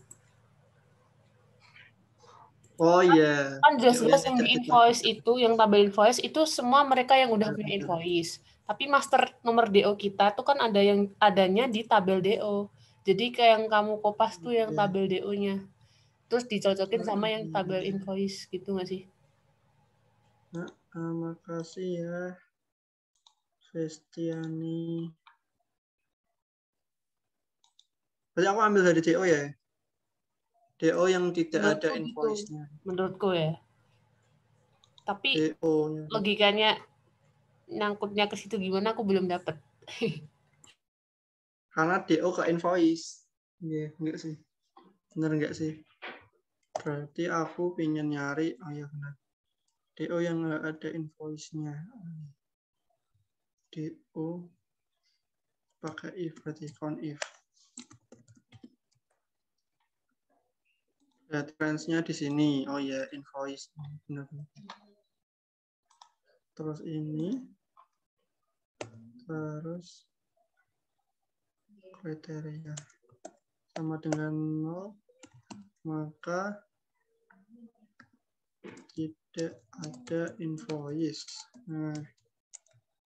Oh iya. Kan jelas-jelas yang di invoice itu, yang tabel invoice itu semua mereka yang udah punya invoice. Tapi master nomor DO kita tuh kan ada yang adanya di tabel DO. Jadi kayak yang kamu kopas tuh yang tabel DO-nya. Terus dicocokin sama yang tabel invoice gitu nggak sih? Makasih ya, Festiani. Berarti aku ambil dari DO ya? DO yang tidak ada invoice-nya. Menurutku ya. Tapi DO logikanya nyangkutnya ke situ gimana aku belum dapat. Karena DO ke invoice. Iya, enggak sih. Bener enggak sih? Berarti aku pengen nyari, oh ya benar. DO yang enggak ada invoice-nya. DO pakai if, berarti count if. Reference-nya di sini. Oh ya, invoice. Benar. Terus ini. Terus kriteria sama dengan 0, maka tidak ada invoice. Nah,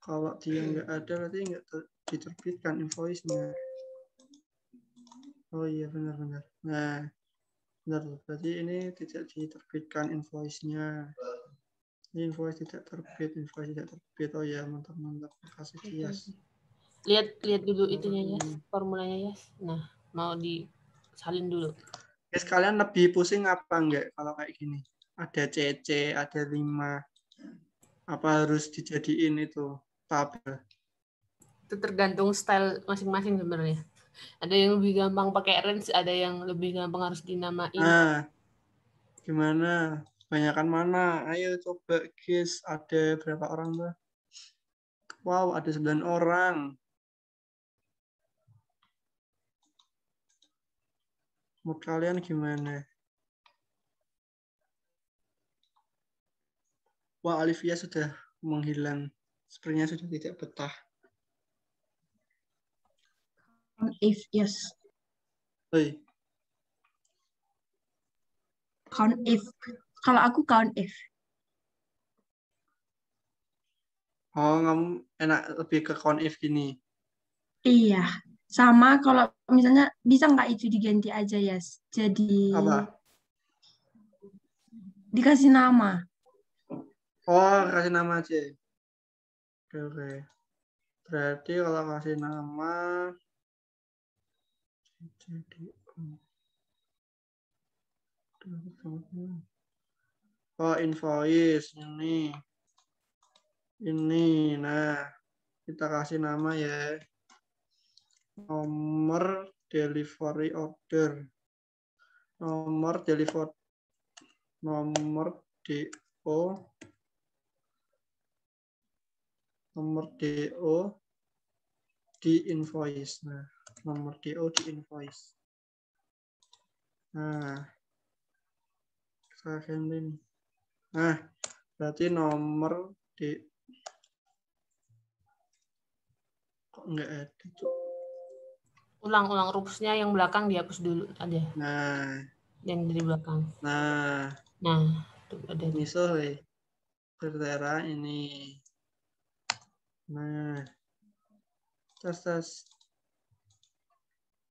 kalau dia nggak ada berarti nggak diterbitkan invoice-nya. Oh iya benar-benar. Nah, benar, berarti ini tidak diterbitkan invoice-nya. Ini invoice tidak terbit, invoice tidak terbit. Oh ya, mantap-mantap. Kasih Tias. Lihat dulu itunya ya, formulanya ya. Nah, mau disalin dulu. Guys, kalian lebih pusing apa enggak kalau kayak gini? Ada CC, ada 5. Apa harus dijadiin itu tabel? Itu tergantung style masing-masing sebenarnya. Ada yang lebih gampang pakai range, ada yang lebih gampang harus dinamain. Nah, gimana? Kebanyakan mana? Ayo coba guys, ada berapa orang tuh? Wow, ada 9 orang. Menurut kalian gimana? Wah, Olivia sudah menghilang. Sepertinya sudah tidak betah. If, yes. Oi. Count if. Kalau aku count if. Oh, kamu enak lebih ke count if gini. Iya. Sama kalau misalnya bisa nggak itu diganti aja ya. Jadi apa? Dikasih nama. Oh, kasih nama aja. Oke. Berarti kalau kasih nama jadi oh invoice ini. Nah kita kasih nama ya, nomor delivery order, nomor DO di invoice. Nah, nomor DO di invoice. Nah, saya ini. Nah, berarti nomor kok enggak ada tuh. Ulang rumusnya yang belakang dihapus dulu aja. Nah, yang dari belakang. Nah, tuh ada misal kriteria ini. Nah, tes.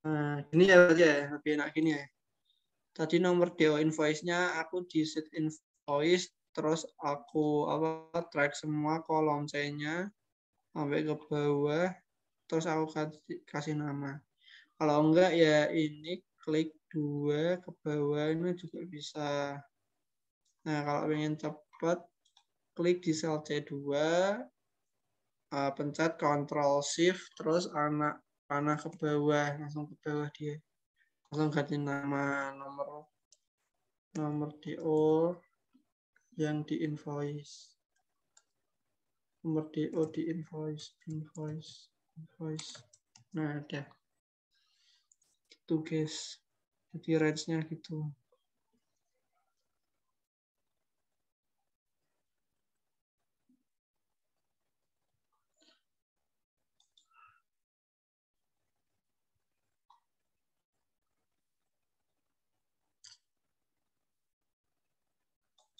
Nah, gini ya berarti ya, lebih enak gini ya. Tadi nomor DO invoice-nya aku di set invoice, terus aku track semua kolom C-nya sampai ke bawah, terus aku kasih nama. Kalau enggak ya ini klik 2 ke bawah ini juga bisa. Nah, kalau pengen cepat, klik di sel C2, pencet Ctrl Shift, terus panah ke bawah, langsung ke bawah dia. langsung ganti nama, nomor DO yang di invoice. Nomor DO di invoice. Nah, ada. Itu guys. Jadi range-nya gitu.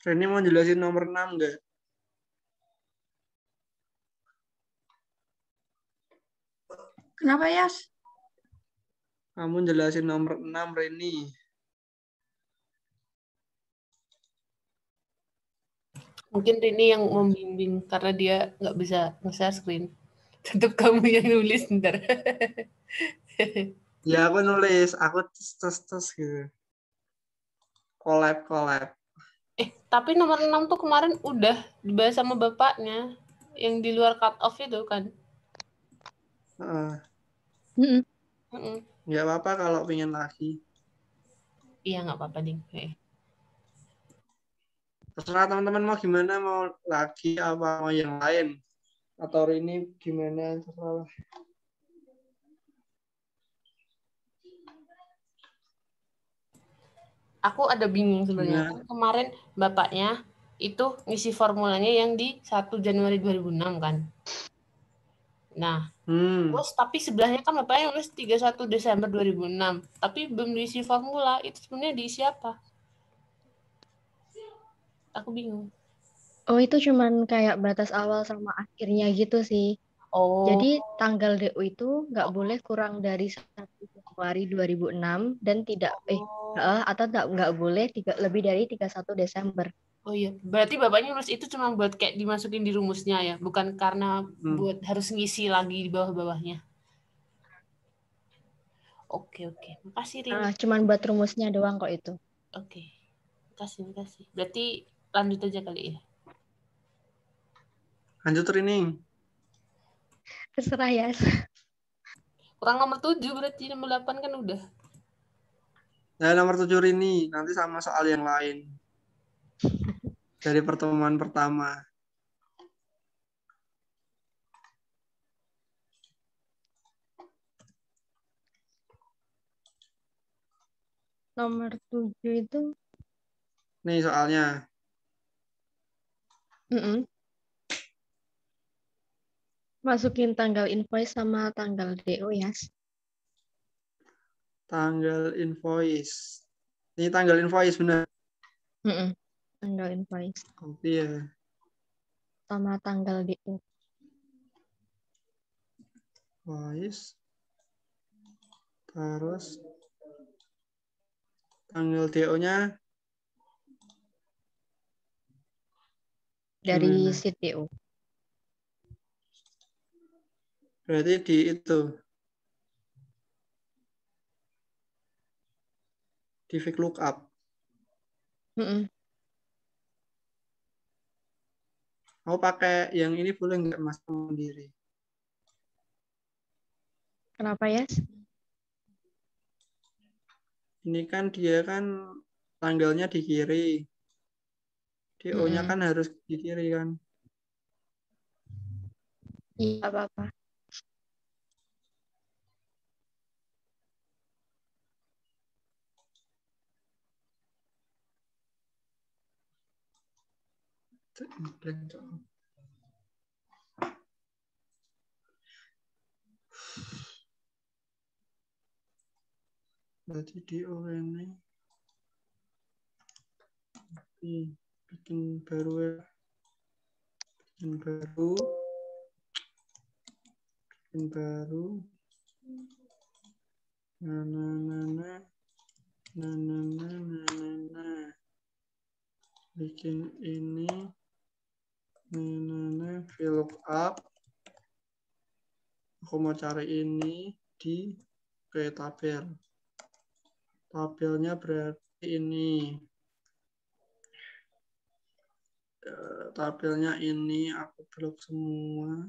Reni mau jelasin nomor 6 enggak? Kenapa, Yas? Kamu jelasin nomor 6, Reni. Mungkin Rini yang membimbing karena dia nggak bisa nge-share screen. Tetap kamu yang nulis ntar. Ya, aku nulis. Aku tes gitu. Collab. Tapi nomor 6 tuh kemarin udah dibahas sama bapaknya. Yang di luar cut off itu kan. Nggak apa-apa kalau pengen lagi. Iya, nggak apa-apa, Ding. Terserah teman-teman mau gimana, mau lagi apa mau yang lain. Atau ini gimana, terserah. Aku ada bingung sebenarnya. Kan kemarin bapaknya itu ngisi formulanya yang di 1 Januari 2006 kan. Nah, terus tapi sebelahnya kan bapaknya nulis 31 Desember 2006. Tapi belum diisi formula. Itu sebenarnya diisi apa? Aku bingung. Oh, itu cuman kayak batas awal sama akhirnya gitu sih. Oh. Jadi tanggal DO itu nggak boleh kurang dari 1 Januari 2006 dan tidak atau nggak boleh lebih dari 31 Desember. Oh iya, berarti bapaknya nulis itu cuma buat kayak dimasukin di rumusnya ya, bukan karena buat harus ngisi lagi di bawah-bawahnya. Oke, makasih Rini. Cuman buat rumusnya doang kok itu. Oke, makasih. Berarti lanjut aja kali ya. Lanjut Rini. Terserah ya. Kurang nomor 7 berarti, nomor 8 kan udah. Ya, nomor 7 Rini, nanti sama soal yang lain. Dari pertemuan pertama. Nomor 7 itu. Nih soalnya. Masukin tanggal invoice sama tanggal DO ya. Tanggal invoice. Ini tanggal invoice benar. Tanggal invoice. Iya. Sama tanggal DO. Invoice. Terus tanggal DO-nya dari sheet DO. Berarti di itu. Di VLOOKUP. Mau pakai yang ini boleh nggak Mas sendiri? Kenapa ya? Ini kan dia kan tanggalnya di kiri. DO-nya kan harus di kiri kan? Iya, apa-apa. Berarti DO ini bikin baru ya. Bikin baru. Bikin ini. VLOOKUP. Aku mau cari ini di tabel. Tabelnya berarti ini. Tabelnya ini aku blok semua.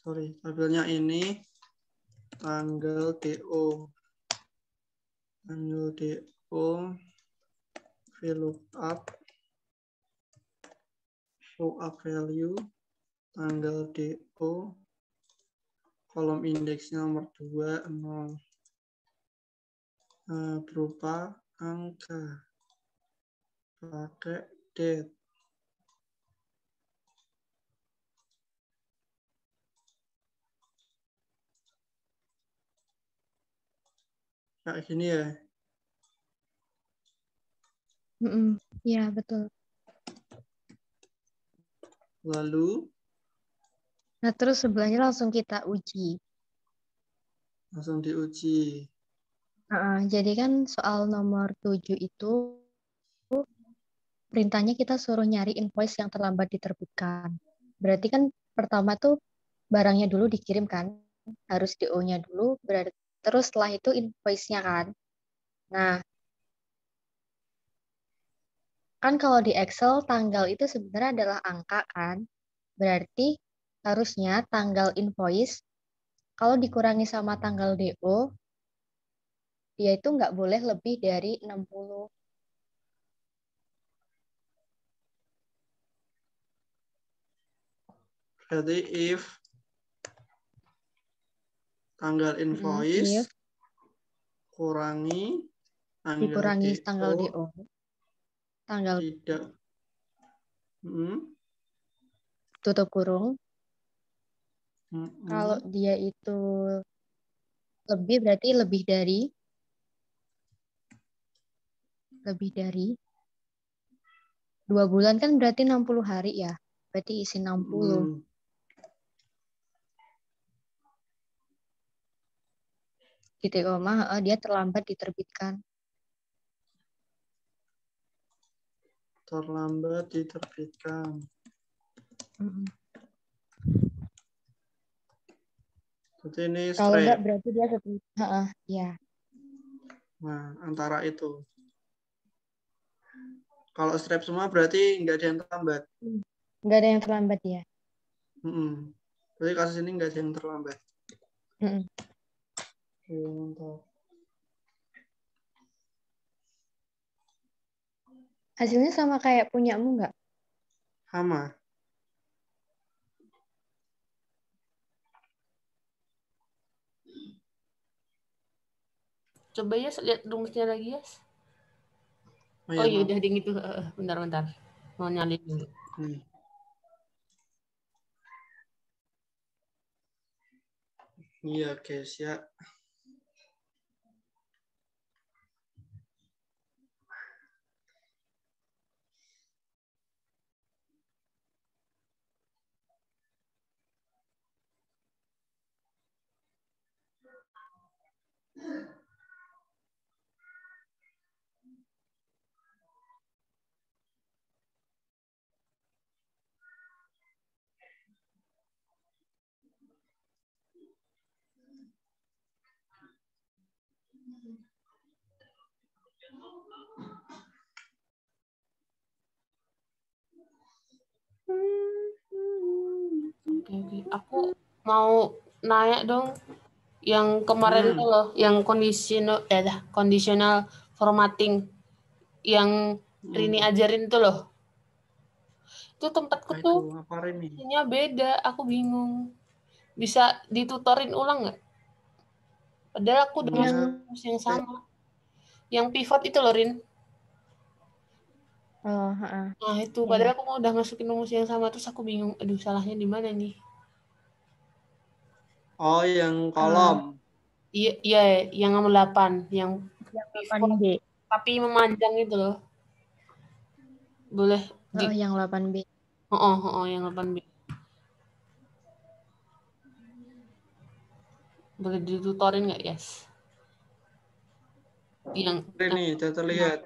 Sorry, tabelnya ini. tanggal DO. Tanggal DO, VLOOKUP, lookup value, tanggal DO, kolom indeksnya nomor 2, 0. Berupa angka. Pakai date. Kayak gini ya. Iya, betul. Lalu Nah, terus sebelahnya langsung kita uji. langsung diuji. Jadi kan soal nomor 7 itu perintahnya kita suruh nyari invoice yang terlambat diterbitkan. Berarti kan pertama tuh barangnya dulu dikirim kan, harus DO-nya dulu, terus setelah itu invoice-nya kan. Nah, kan kalau di Excel tanggal itu sebenarnya adalah angka kan, berarti harusnya tanggal invoice kalau dikurangi sama tanggal DO, dia itu nggak boleh lebih dari 60. Berarti if tanggal invoice kurangi dikurangi tanggal DO, tanggal tidak tutup kurung. Kalau dia itu lebih, berarti lebih dari 2 bulan kan berarti 60 hari ya. Berarti isi 60. Titik koma, dia terlambat diterbitkan. Terlambat diterbitkan. Berarti ini straight. Kalau enggak berarti dia ya. Nah, antara itu. Kalau strip semua berarti nggak ada yang terlambat. Nggak ada yang terlambat ya. Berarti kasus ini nggak ada yang terlambat. Hasilnya sama kayak punyamu nggak? Sama. Coba ya lihat rumusnya lagi ya. Oh iya udah ding itu. Bentar. Mau nyalin dulu. Iya guys ya. Oke. Aku mau nanya dong yang kemarin tuh loh, yang conditional formatting yang Rini ajarin tuh loh. Itu tempatku tuh isinya beda, aku bingung. Bisa ditutorin ulang nggak? Padahal aku udah masuk rumus yang sama. Yang pivot itu loh, Rin. Nah itu, padahal aku udah masukin rumus yang sama, terus aku bingung, aduh salahnya di mana nih? Oh, yang kolom. Iya, yang nomor 8, yang pivot, tapi memanjang itu loh. Boleh yang 8B. Yang 8B. Boleh ditutorin nggak, Yes? Yang ini udah terlihat.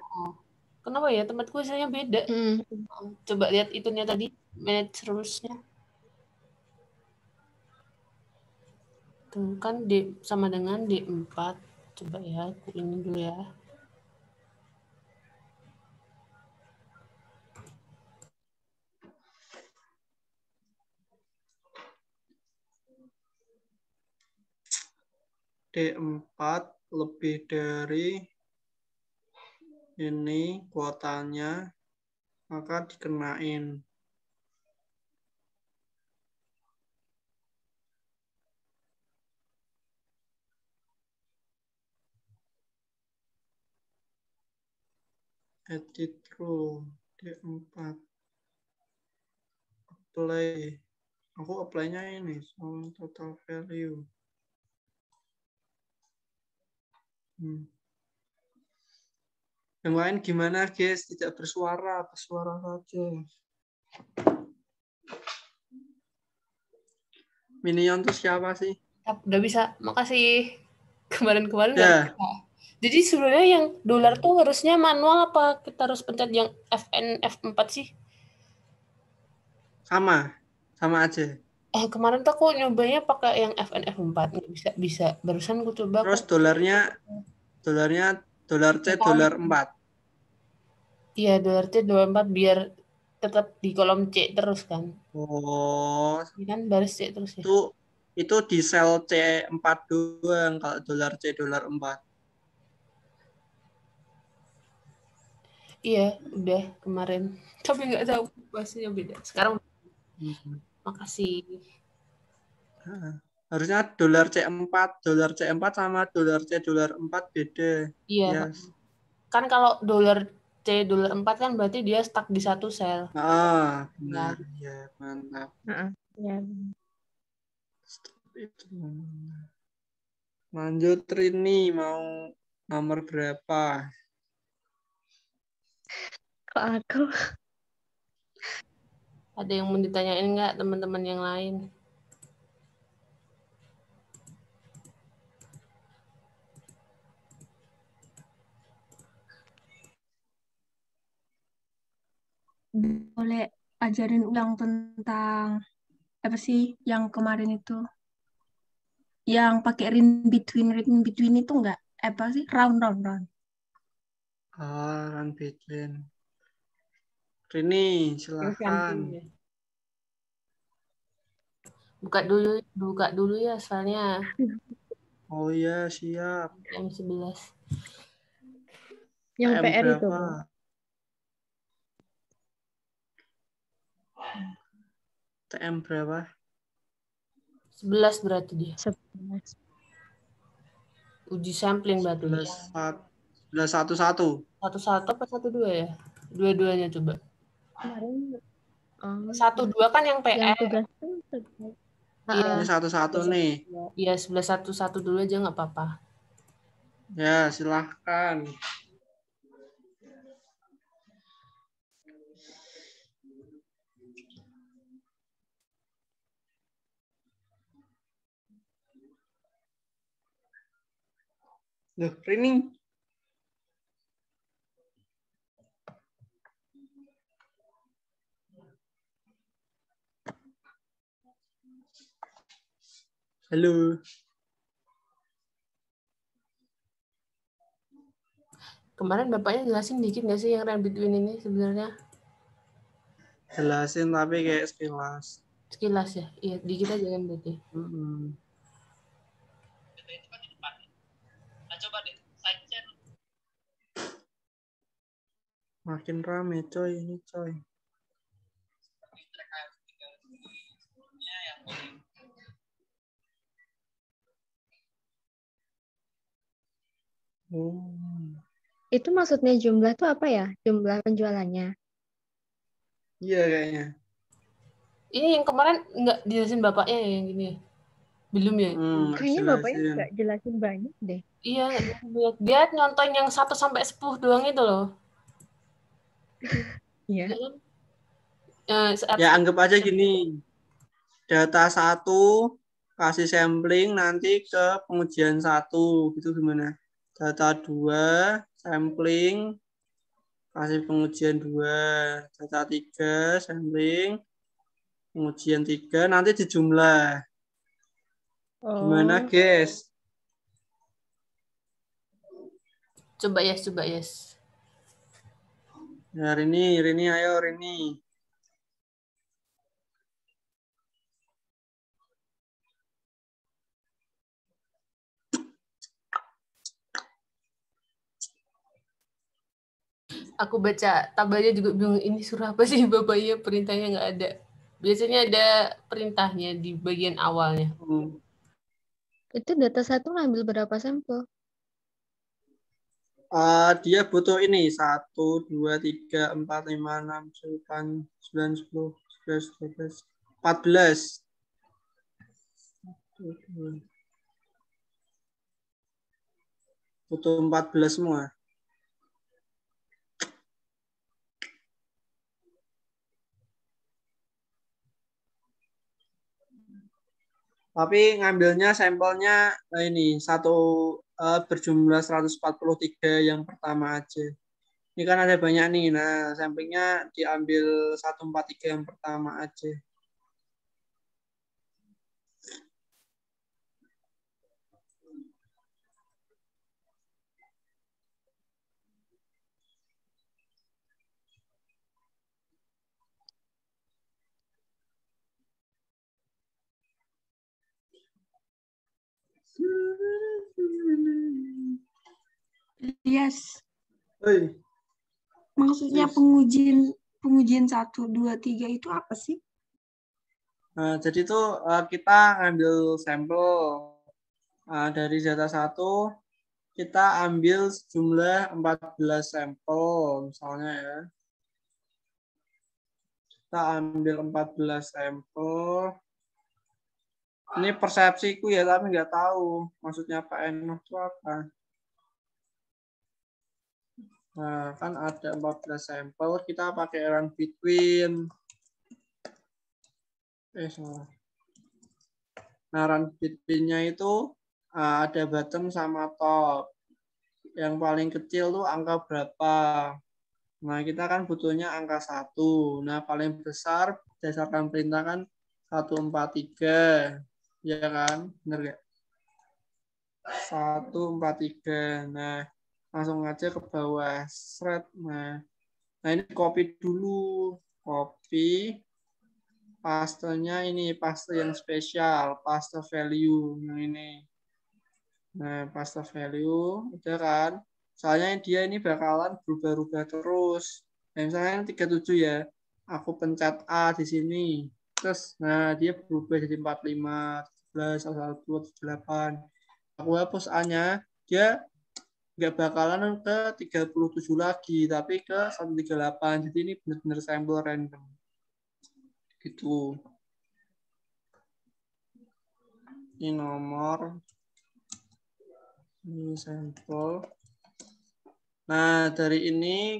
Kenapa ya tempatku isinya beda? Coba lihat itunya tadi, manage rules-nya. Tuh kan D sama dengan D4. Coba ya, aku ini dulu ya. D4 lebih dari ini kuotanya, maka dikenain. Edit rule D4. Apply. Aku apply-nya ini, soal total value. Yang lain gimana, guys? Tidak bersuara, bersuara saja. Minion tuh siapa sih? Udah bisa, makasih. Kemarin-kemarin nggak bisa. Jadi sebenarnya yang dolar tuh harusnya manual apa kita harus pencet yang FN F4 sih? Sama aja. Kemarin tuh aku nyobanya pakai yang FN F4, nggak bisa. Barusan aku coba. Terus dolarnya dolar C, dolar 4. Iya, dolar C, dolar 4 biar tetap di kolom C terus kan. Oh. Kan baris C terus ya. Itu di sel C4 doang kalau dolar C, dolar 4. Iya, udah kemarin. Tapi nggak tahu bahasanya beda. Sekarang makasih. Harusnya dolar C4 sama dolar C, dolar 4 beda. Iya. Yes. Kan kalau dolar C, dolar 4 kan berarti dia stuck di satu sel. Benar. Ya, mantap. Ya. Lanjut Rini, mau nomor berapa? Kok aku? Ada yang mau ditanyain nggak teman-teman yang lain? Boleh ajarin ulang tentang apa sih yang kemarin itu? Yang pakai rin between itu enggak? Apa sih? Round. Run between. Rini, silakan. Buka dulu ya soalnya. Oh iya, siap. Jam 11. Yang TM PR berapa? itu, Bu. TM berapa? 11 berarti dia. 11. Uji sampling berarti. 11 1. 1-1 apa 1-2 ya? Dua-duanya coba. Kemarin 1-2 kan yang PR. Yang tugas tuh Iya. Ini 1-1 nih. Iya, 11-1 dulu aja nggak apa-apa. Ya, silahkan. Loh, Rini. Halo. Kemarin Bapaknya jelasin dikit nggak sih yang run between ini sebenarnya? Jelasin tapi kayak sekilas. Sekilas ya? Iya, dikit aja kan berarti. Makin rame coy ini coy. Itu maksudnya jumlah tuh apa ya? Jumlah penjualannya? Iya kayaknya. Ini yang kemarin nggak dijelasin Bapaknya ya yang gini. Belum ya? Kayaknya Bapaknya nggak jelasin banyak deh. Iya, dia nyontoin yang 1-10 doang itu loh. Iya. Ya anggap aja gini. Data 1 kasih sampling nanti ke pengujian 1 gitu gimana? Data 2 sampling kasih pengujian 2, data 3 sampling pengujian 3 nanti dijumlah. Gimana guys? Coba yes. Ya Rini ayo Rini. Aku baca tabelnya juga bingung, ini surah apa sih Bapaknya, perintahnya nggak ada. Biasanya ada perintahnya di bagian awalnya. Itu data 1 ngambil berapa sampel? Dia butuh ini 1, 2, 3, 4, 5, 6, 7, 9, 10, 11, 12, 14. Butuh 14 semua. Tapi ngambilnya sampelnya ini berjumlah 143 yang pertama aja. Ini kan ada banyak nih. Nah, sampelnya diambil 143 yang pertama aja. Yes. Oi. Maksudnya pengujian 1, 2, 3 itu apa sih? Nah, jadi itu kita ngambil sampel dari data 1, kita ambil sejumlah 14 sampel misalnya ya. Kita ambil 14 sampel. Ini persepsiku ya, tapi nggak tahu maksudnya Pak Enoh itu apa. Nah, kan ada 14 sampel, kita pakai run between. Salah. Nah, run between-nya itu ada bottom sama top. Yang paling kecil tuh angka berapa? Nah, kita kan butuhnya angka 1. Nah, paling besar berdasarkan perintah kan 143. Ya kan? Benar nggak? 143. Nah, langsung aja ke bawah. Shred. Nah, ini copy dulu. Copy. Pastenya ini, paste yang spesial. Paste value. Yang ini. Nah, paste value. Udah kan? Soalnya dia ini bakalan berubah-ubah terus. Nah, misalnya 37 ya. Aku pencet A di sini. Terus, nah dia berubah jadi 45, 17, 1, 78. Aku hapus A-nya, dia nggak bakalan ke 37 lagi, tapi ke 138. Jadi ini benar-benar sampel random. Gitu. Ini nomor. Ini sampel. Nah, dari ini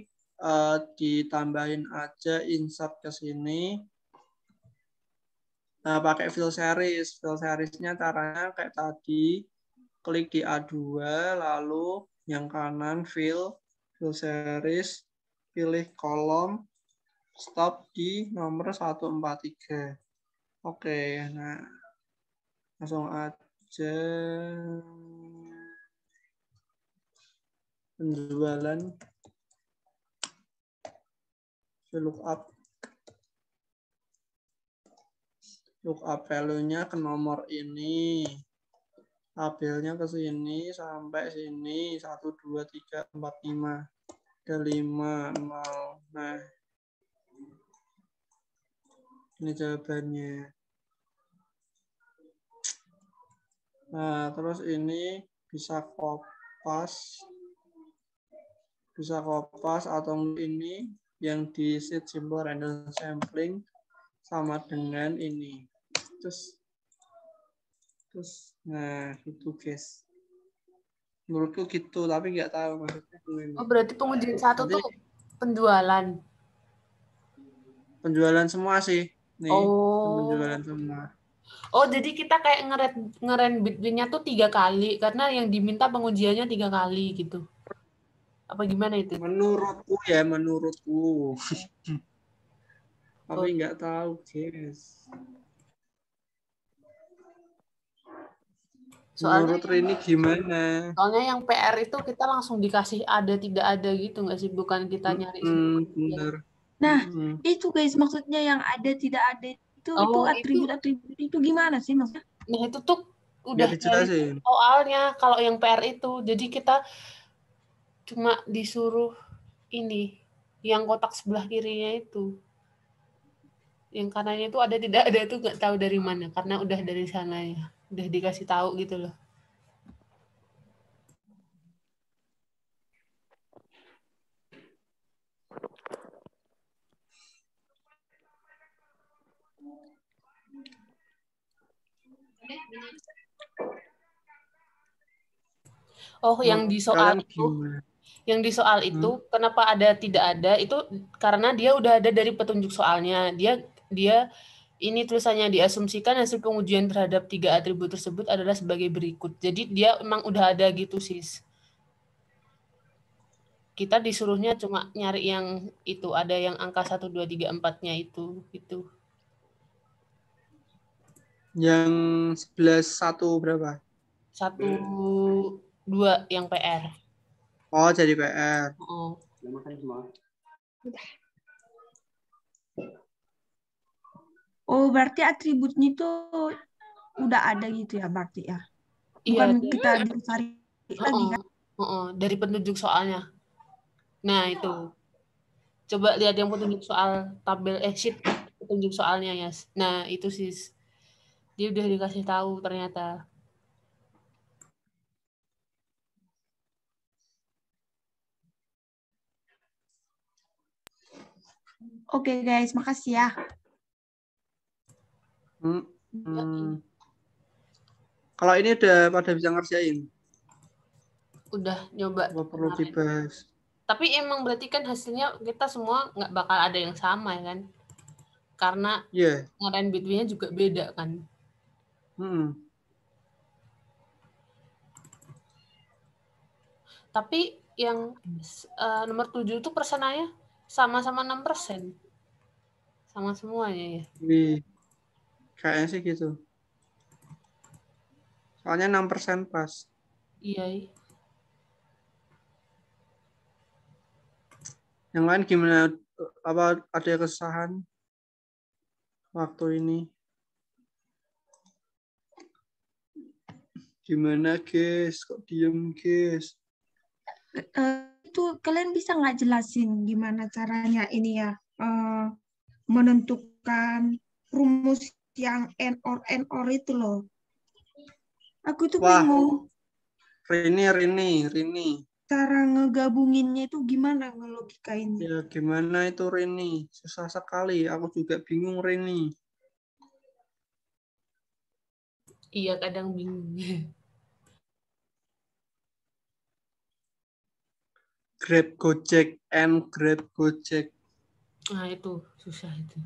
ditambahin aja insert ke sini. Nah, pakai fill series. Fill seriesnya caranya kayak tadi. Klik di A2, lalu yang kanan fill series, pilih kolom, stop di nomor 143. Oke, nah langsung aja penjualan lookup value-nya ke nomor ini. Tabelnya ke sini sampai sini 1, 2, 3, 4, 5. Ada 5, 0. Nah, ini jawabannya. Nah, terus ini bisa kopas atau ini yang di set symbol random sampling sama dengan ini. Terus nah itu guys, menurutku gitu, tapi nggak tahu maksudnya ini. Oh, berarti pengujian 1 tuh penjualan semua sih nih. Penjualan semua. Oh, jadi kita kayak ngeren between-nya tuh 3 kali karena yang diminta pengujiannya 3 kali gitu. Apa gimana itu? Menurutku. Tapi nggak tahu guys. Menurut Rini gimana? Soalnya yang PR itu kita langsung dikasih ada tidak ada gitu nggak sih? Bukan kita nyari. Bener. Nah, itu guys maksudnya yang ada tidak ada itu atribut itu gimana sih maksudnya? Nah, itu tuh udah dari soalnya kalau yang PR itu. Jadi kita cuma disuruh ini Yang kotak sebelah kirinya itu. Yang kanannya itu ada tidak ada itu nggak tahu dari mana karena udah dari sana ya. Udah dikasih tahu gitu loh. Oh, yang di soal itu. Yang di soal itu kenapa ada tidak ada itu karena dia udah ada dari petunjuk soalnya. Dia ini tulisannya diasumsikan hasil pengujian terhadap 3 atribut tersebut adalah sebagai berikut. Jadi dia emang udah ada gitu, Sis. Kita disuruhnya cuma nyari yang itu, ada yang angka 1, 2, 3, 4-nya itu gitu. Yang 11 1 berapa? 1, 2 yang PR. Oh, jadi PR. Oh. Oh, berarti atributnya itu udah ada gitu ya, berarti ya? Bukan Iya, kita cari lagi kan? dari petunjuk soalnya. Nah, itu. Coba lihat yang petunjuk soal tabel sheet petunjuk soalnya ya. Nah, itu Sis. Dia udah dikasih tahu ternyata. Oke guys, makasih ya. Kalau ini udah pada bisa ngerjain? Udah nyoba. Apa perlu dibahas? Tapi emang berarti kan hasilnya kita semua nggak bakal ada yang sama ya kan? Karena ngerain between-nya juga beda kan? Tapi yang nomor 7 itu persenanya sama-sama 6%. Sama semuanya ya? Kayaknya sih gitu. Soalnya 6% pas. Iya. Yang lain gimana? Apa ada kesusahan waktu ini? Gimana guys? Kok diem guys? Itu kalian bisa nggak jelasin gimana caranya ini ya menentukan rumus yang N or itu loh. Aku tuh bingung. Rini. Cara ngegabunginnya itu gimana ngelogikainnya? Ya gimana itu Rini? Susah sekali. Aku juga bingung Rini. Iya kadang bingung. Grab Gojek and Grab Gojek. Nah itu susah itu.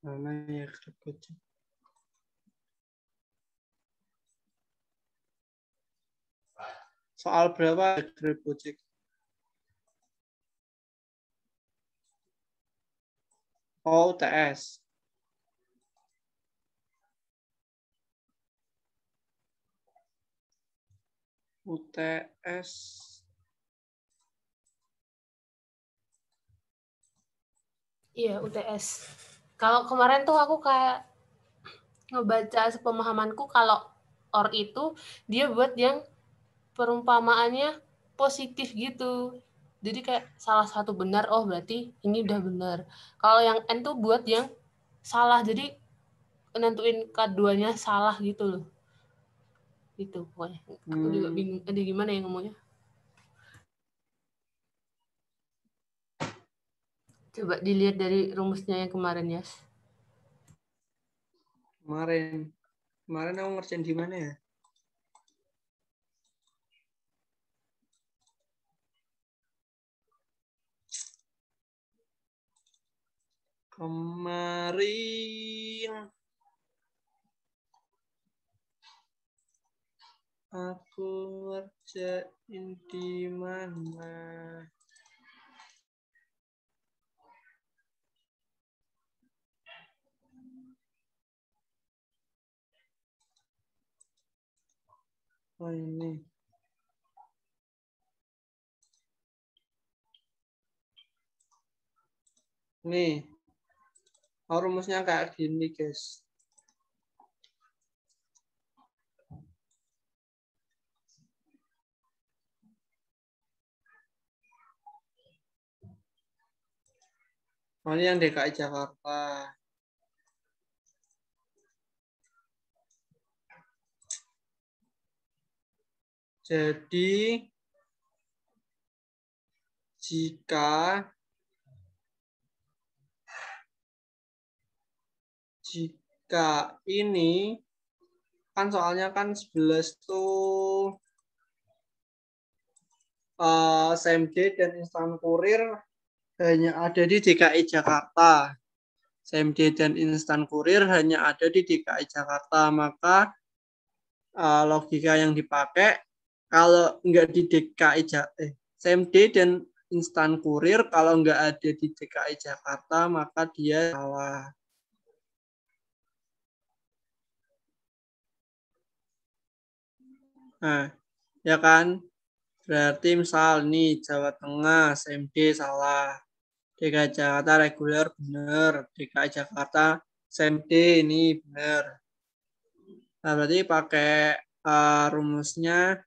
Mana ya Grab Gojek? Soal berapa Grab Gojek? Oh, UTS. UTS. Iya, UTS. Kalau kemarin tuh aku kayak ngebaca sepemahamanku kalau OR itu dia buat yang perumpamaannya positif gitu. Jadi kayak salah satu benar, oh berarti ini udah benar. Kalau yang N tuh buat yang salah, jadi nentuin keduanya salah gitu loh. Gitu pokoknya. Aku juga bingung, ada gimana ya ngomongnya. Coba dilihat dari rumusnya yang kemarin ya. Kemarin aku ngerjain di mana ya? Kemarin aku ngerjain di mana? Oh ini. Nih. Oh, rumusnya kayak gini, guys. Oh, ini yang DKI Jakarta. Jadi jika ini kan soalnya kan 11 tuh SMD dan instan kurir hanya ada di DKI Jakarta. SMD dan instan kurir hanya ada di DKI Jakarta, maka logika yang dipakai kalau nggak di DKI SMD dan instan kurir kalau nggak ada di DKI Jakarta maka dia salah. Nah, ya kan? Berarti misal nih Jawa Tengah SMD salah. DKI Jakarta reguler benar. DKI Jakarta SMD ini benar. Nah, berarti pakai rumusnya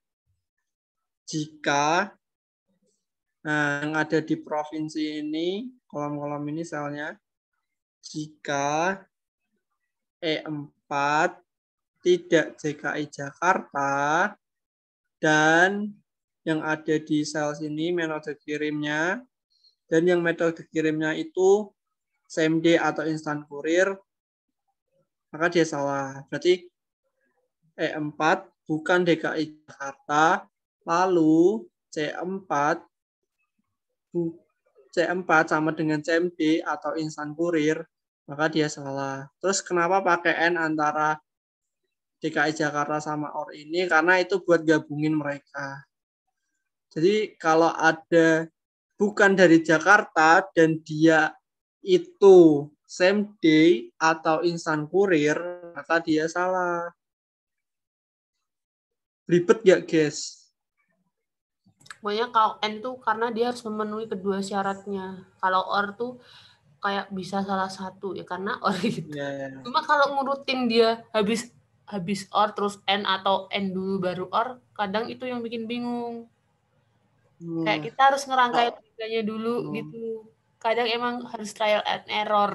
jika yang ada di provinsi ini, kolom-kolom ini selnya, jika E4 tidak DKI Jakarta dan yang ada di sel sini metode kirimnya dan yang metode kirimnya itu SMD atau instan kurir, maka dia salah. Berarti E4 bukan DKI Jakarta, lalu C4 sama dengan CMD atau instan kurir, maka dia salah. Terus kenapa pakai N antara DKI Jakarta sama OR ini? Karena itu buat gabungin mereka. Jadi kalau ada bukan dari Jakarta dan dia itu same day atau instan kurir, maka dia salah. Ribet gak, guys? Pokoknya kalau N tuh karena dia harus memenuhi kedua syaratnya. Kalau OR tuh kayak bisa salah satu ya karena OR gitu. Yeah. Cuma kalau ngurutin dia habis OR terus N atau N dulu baru OR, kadang itu yang bikin bingung. Kayak kita harus ngerangkai logikanya dulu gitu. Kadang emang harus trial and error.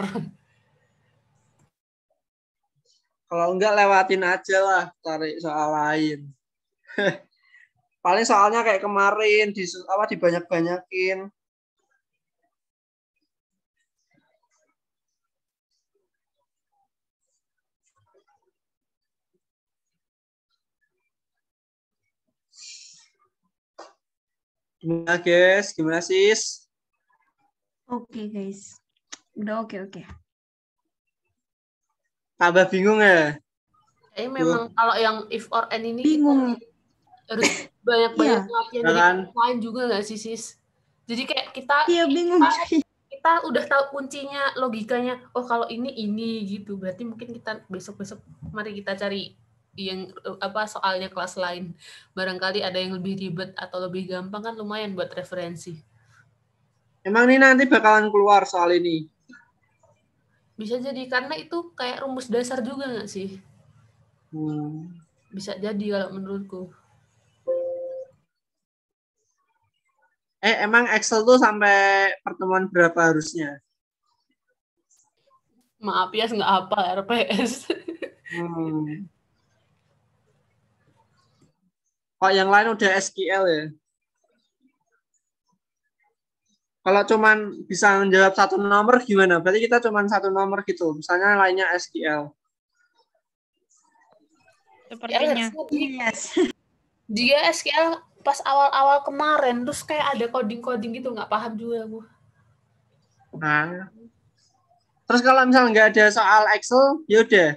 Kalau enggak lewatin aja lah, cari soal lain. Paling soalnya kayak kemarin dibanyak-banyakin. Gimana guys? Gimana sis? Oke guys. Udah oke. Tambah bingung ya? Memang kalau yang if or and ini bingung. Harus banyak-banyak latihan dari lain juga nggak sih sis? Jadi kayak kita bingung. Kita udah tahu kuncinya, logikanya. Oh kalau ini gitu. Berarti mungkin kita besok-besok mari kita cari yang soalnya kelas lain. Barangkali ada yang lebih ribet atau lebih gampang kan lumayan buat referensi. Emang ini nanti bakalan keluar soal ini? Bisa jadi karena itu kayak rumus dasar juga nggak sih? Bisa jadi kalau menurutku. Emang Excel tuh sampai pertemuan berapa harusnya? Maaf ya, nggak apa RPS. Kok yang lain udah SQL ya? Kalau cuman bisa menjawab satu nomor gimana? Berarti kita cuman satu nomor gitu. Misalnya lainnya SQL. Sepertinya. Dia SQL pas awal-awal kemarin, terus kayak ada coding-coding gitu, nggak paham juga aku. Nah, terus kalau misalnya nggak ada soal Excel, yaudah.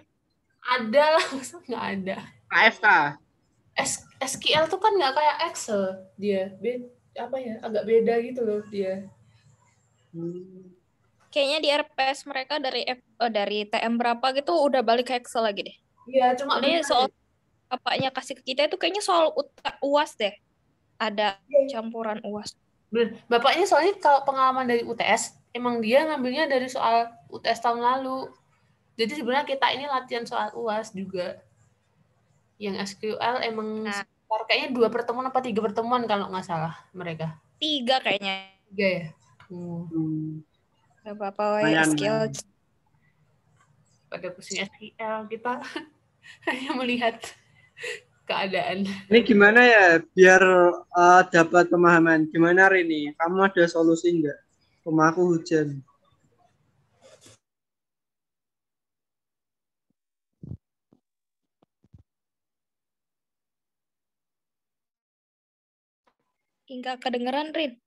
Ada lah, masa nggak ada. AFK. SQL tuh kan nggak kayak Excel, dia agak beda gitu loh dia. Kayaknya di RPS mereka dari TM berapa gitu udah balik ke Excel lagi deh. Iya, cuma ini soal bapaknya kasih ke kita itu kayaknya soal UAS deh. Ada campuran UAS. Bener. Bapaknya soalnya kalau pengalaman dari UTS, emang dia ngambilnya dari soal UTS tahun lalu. Jadi sebenarnya kita ini latihan soal UAS juga. Yang SQL emang kayaknya 2 pertemuan apa 3 pertemuan kalau nggak salah mereka. 3 kayaknya. 3 ya? Apa-apa Lumayan. SQL. Pada pusing SQL, kita hanya melihat keadaan. Ini gimana ya biar dapat pemahaman? Gimana Rini? Kamu ada solusi nggak? Rumahku hujan. Enggak kedengeran, Rin.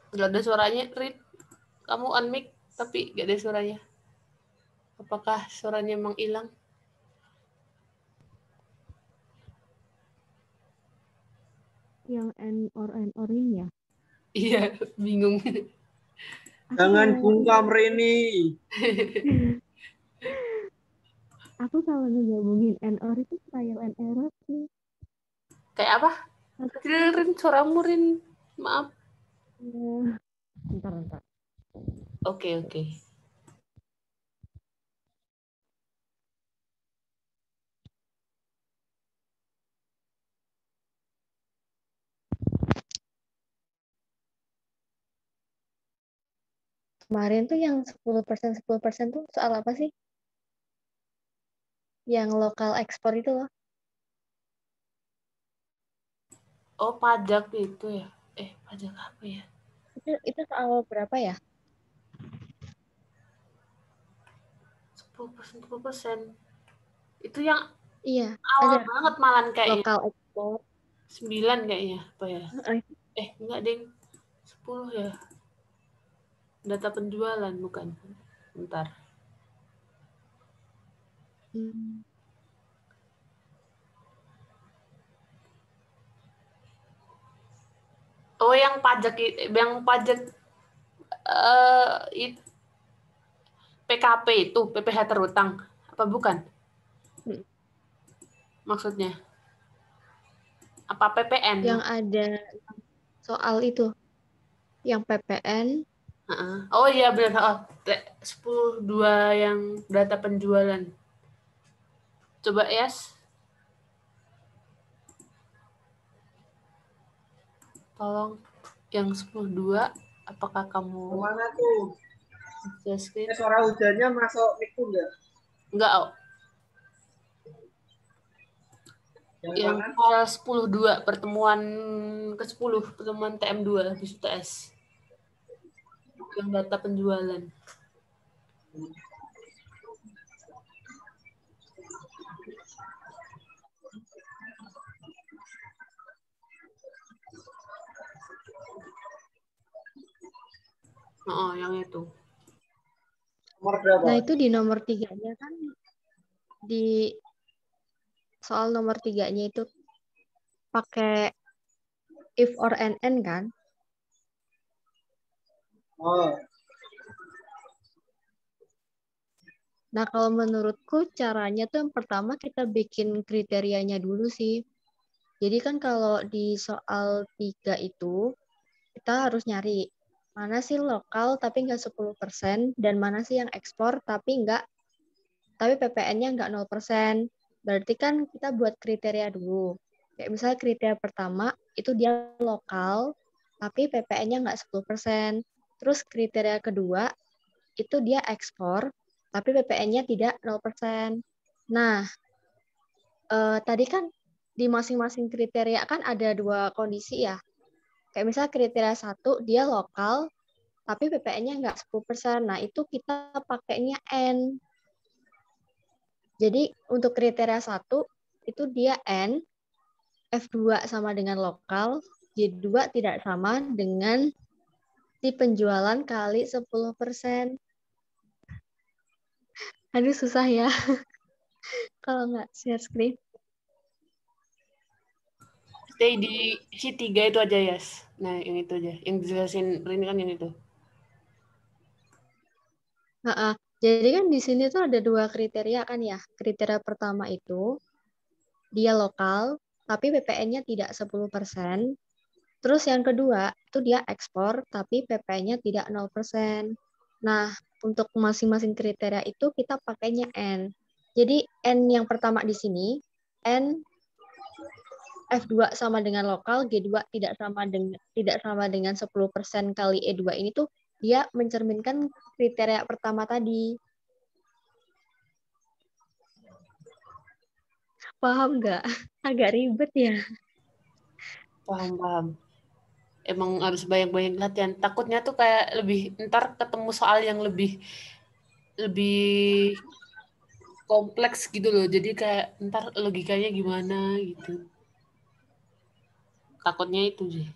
Nggak ada suaranya, Rin. Kamu unmic, tapi nggak ada suaranya. Apakah suaranya emang hilang? Yang N or ini ya? Iya, bingung. Jangan bungkam Rini. Aku kalau ngegabungin N or itu trial and error sih. Kayak apa? Rin, suaramu Rin. Maaf. Bentar. Oke. Kemarin tuh yang 10% tuh soal apa sih? Yang lokal ekspor itu loh. Oh, pajak itu ya? Pajak apa ya? Itu soal berapa ya? 10%. Itu yang Iya, awal ada banget malah kayaknya. lokal ekspor. 9 kayaknya, apa ya? Enggak, Ding. 10 ya. Data penjualan, bukan? Bentar. Oh, yang pajak PKP itu, PPh terutang. Apa bukan? Maksudnya? Apa PPN? Yang ada soal itu. Yang PPN. Oh iya benar. 10.2 yang data penjualan. Coba Yes. Tolong yang 10.2 apakah kamu Mana tuh? Suara hujannya masuk mic-ku enggak? Enggak. Yang hal 10.2 pertemuan ke-10 pertemuan TM2 di UTS. Yang data penjualan. Oh, yang itu. Nomor berapa? Nah, itu di nomor 3-nya kan di soal nomor 3-nya itu pakai if or and kan? Oh. Nah, kalau menurutku caranya tuh yang pertama kita bikin kriterianya dulu sih. Jadi kan kalau di soal 3 itu kita harus nyari mana sih lokal tapi nggak 10% dan mana sih yang ekspor tapi PPN-nya nggak 0%. Berarti kan kita buat kriteria dulu. Kayak misalnya kriteria pertama itu dia lokal tapi PPN-nya nggak 10%. Terus kriteria kedua itu dia ekspor tapi PPN-nya tidak 0%. Nah, tadi kan di masing-masing kriteria kan ada 2 kondisi ya. Kayak misalnya kriteria 1 dia lokal tapi PPN-nya nggak 10%. Nah, itu kita pakainya N. Jadi untuk kriteria 1 itu dia N, F2 sama dengan lokal, J2 tidak sama dengan si penjualan kali 10%. Aduh, susah ya. Kalau nggak share screen. Stay di si 3 itu aja, Yes. Nah, yang itu aja. Yang dijelasin Rini kan yang itu. Jadi kan di sini tuh ada 2 kriteria kan ya. Kriteria pertama itu dia lokal, tapi PPN-nya tidak 10%. Terus yang kedua, itu dia ekspor, tapi PPN-nya tidak 0%. Nah, untuk masing-masing kriteria itu kita pakainya N. Jadi N yang pertama di sini, N F2 sama dengan lokal, G2 tidak sama dengan 10% kali E2 ini tuh dia mencerminkan kriteria pertama tadi. Paham nggak? Agak ribet ya. Paham. Emang harus banyak-banyak latihan. Takutnya tuh kayak lebih ntar ketemu soal yang lebih kompleks gitu loh. Jadi kayak ntar logikanya gimana gitu. Takutnya itu sih.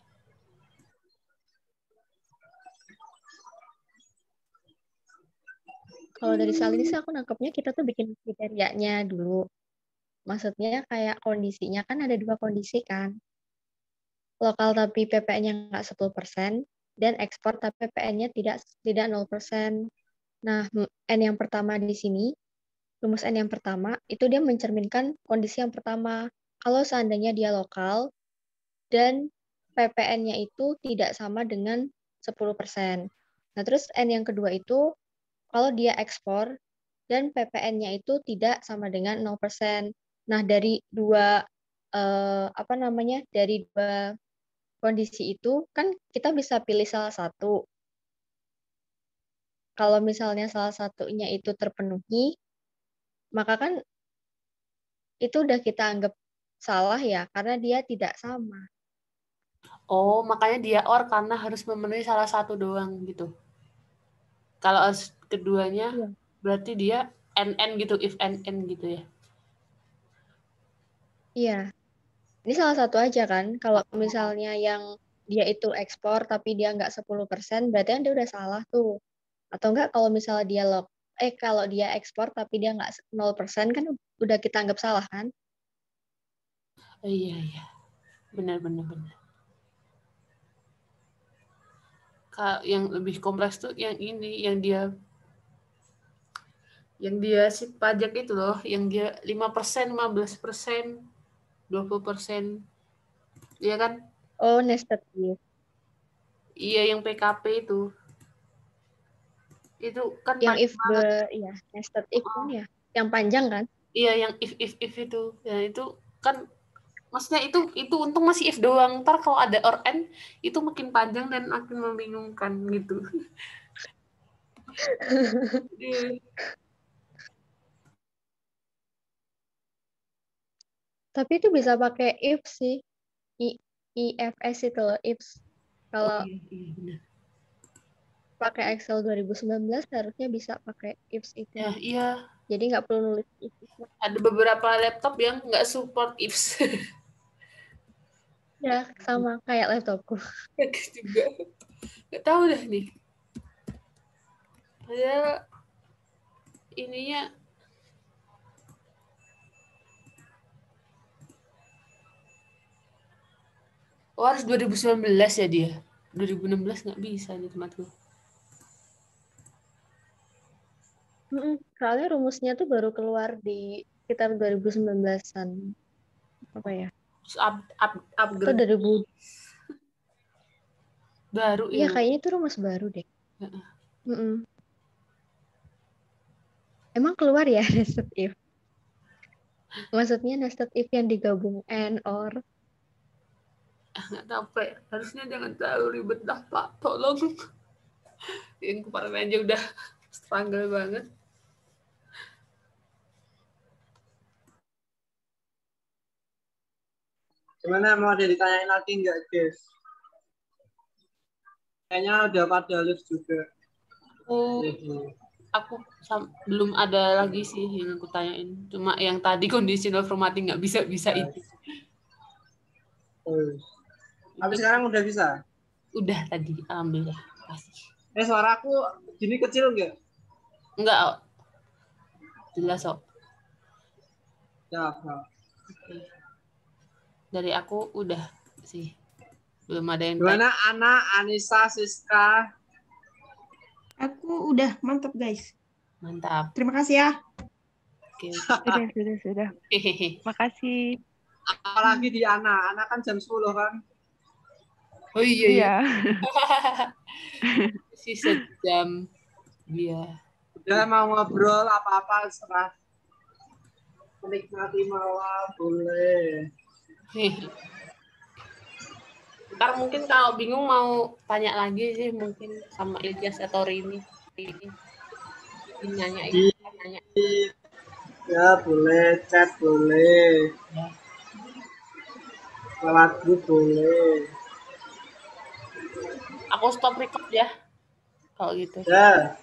Kalau dari soal ini sih aku nangkepnya kita tuh bikin kriterianya dulu. Maksudnya kayak kondisinya kan ada 2 kondisi kan. Lokal tapi PPN-nya nggak 10%, dan ekspor tapi PPN-nya tidak 0%. Nah, N yang pertama di sini, rumus N yang pertama, itu dia mencerminkan kondisi yang pertama. Kalau seandainya dia lokal, dan PPN-nya itu tidak sama dengan 10%. Nah, terus N yang kedua itu, kalau dia ekspor, dan PPN-nya itu tidak sama dengan 0%. Nah, dari dua dari 2 kondisi itu kan kita bisa pilih salah satu. Kalau misalnya salah satunya itu terpenuhi, maka kan itu udah kita anggap salah ya, karena dia tidak sama. Oh, makanya dia OR karena harus memenuhi salah satu doang gitu. Kalau keduanya Iya. berarti dia NN gitu, if NN gitu ya. Iya. Ini salah satu aja kan. Kalau misalnya yang dia itu ekspor tapi dia nggak 10%, berarti kan dia udah salah tuh. Atau enggak kalau misalnya dia kalau dia ekspor tapi dia nggak 0%, kan udah kita anggap salah kan? Iya. Benar. Kalau yang lebih kompleks tuh yang ini, yang dia si pajak itu loh, yang dia 5%, 15%, 20%. Iya kan? Oh, nested if. Iya, yang PKP itu. Itu kan Yang panjang banget. nested if kan ya. Yang panjang kan? Iya, yang if itu. Ya itu kan maksudnya itu untung masih if doang. Ntar kalau ada or and itu makin panjang dan makin membingungkan gitu. Tapi itu bisa pakai if sih. IFS itu loh, ifs. Kalau iya, benar. pakai Excel 2019 harusnya bisa pakai ifs itu. Ya, iya. Jadi nggak perlu nulis if. Ada beberapa laptop yang nggak support ifs. Ya, sama kayak laptopku. Juga. Nggak tahu deh nih. Padahal ininya harus 2019 ya dia. 2016 nggak bisa nih tempatku. Soalnya rumusnya tuh baru keluar di sekitar 2019-an. Apa ya? Upgrade. Itu 2000. Baru Iya, ya. kayaknya itu rumus baru deh. Emang keluar ya nested if? Maksudnya nested if yang digabung and or? Nggak tahu, Pak. Harusnya jangan terlalu ribet dah, Pak. Tolong. Yang kemarin aja udah struggle banget. Gimana, mau ada ditanyain lagi nggak, guys? Kayaknya udah pada live juga. Aku belum ada lagi sih yang aku tanyain. Cuma yang tadi conditional formatting nggak bisa itu. Tapi sekarang udah bisa? Udah tadi, alhamdulillah. Kasih. Suara aku gini kecil nggak? Enggak, oh. Jelas, kok. Ya. Oke. Dari aku udah sih. Belum ada yang Gimana Ana, Anissa, Siska? Aku udah mantap, guys. Mantap. Terima kasih ya. Oke. Sudah. Makasih. Apalagi di Ana kan jam 10 kan. Oh iya. Masih sejam. Iya. Udah mau ngobrol apa-apa serah. Menikmati malam boleh. Ntar mungkin kalau bingung mau tanya lagi sih mungkin sama Ilyas atau Rini. Nanya. Ya boleh, chat boleh. Ya. Lewat grup boleh. Aku stop record ya. Kalau gitu. Ya.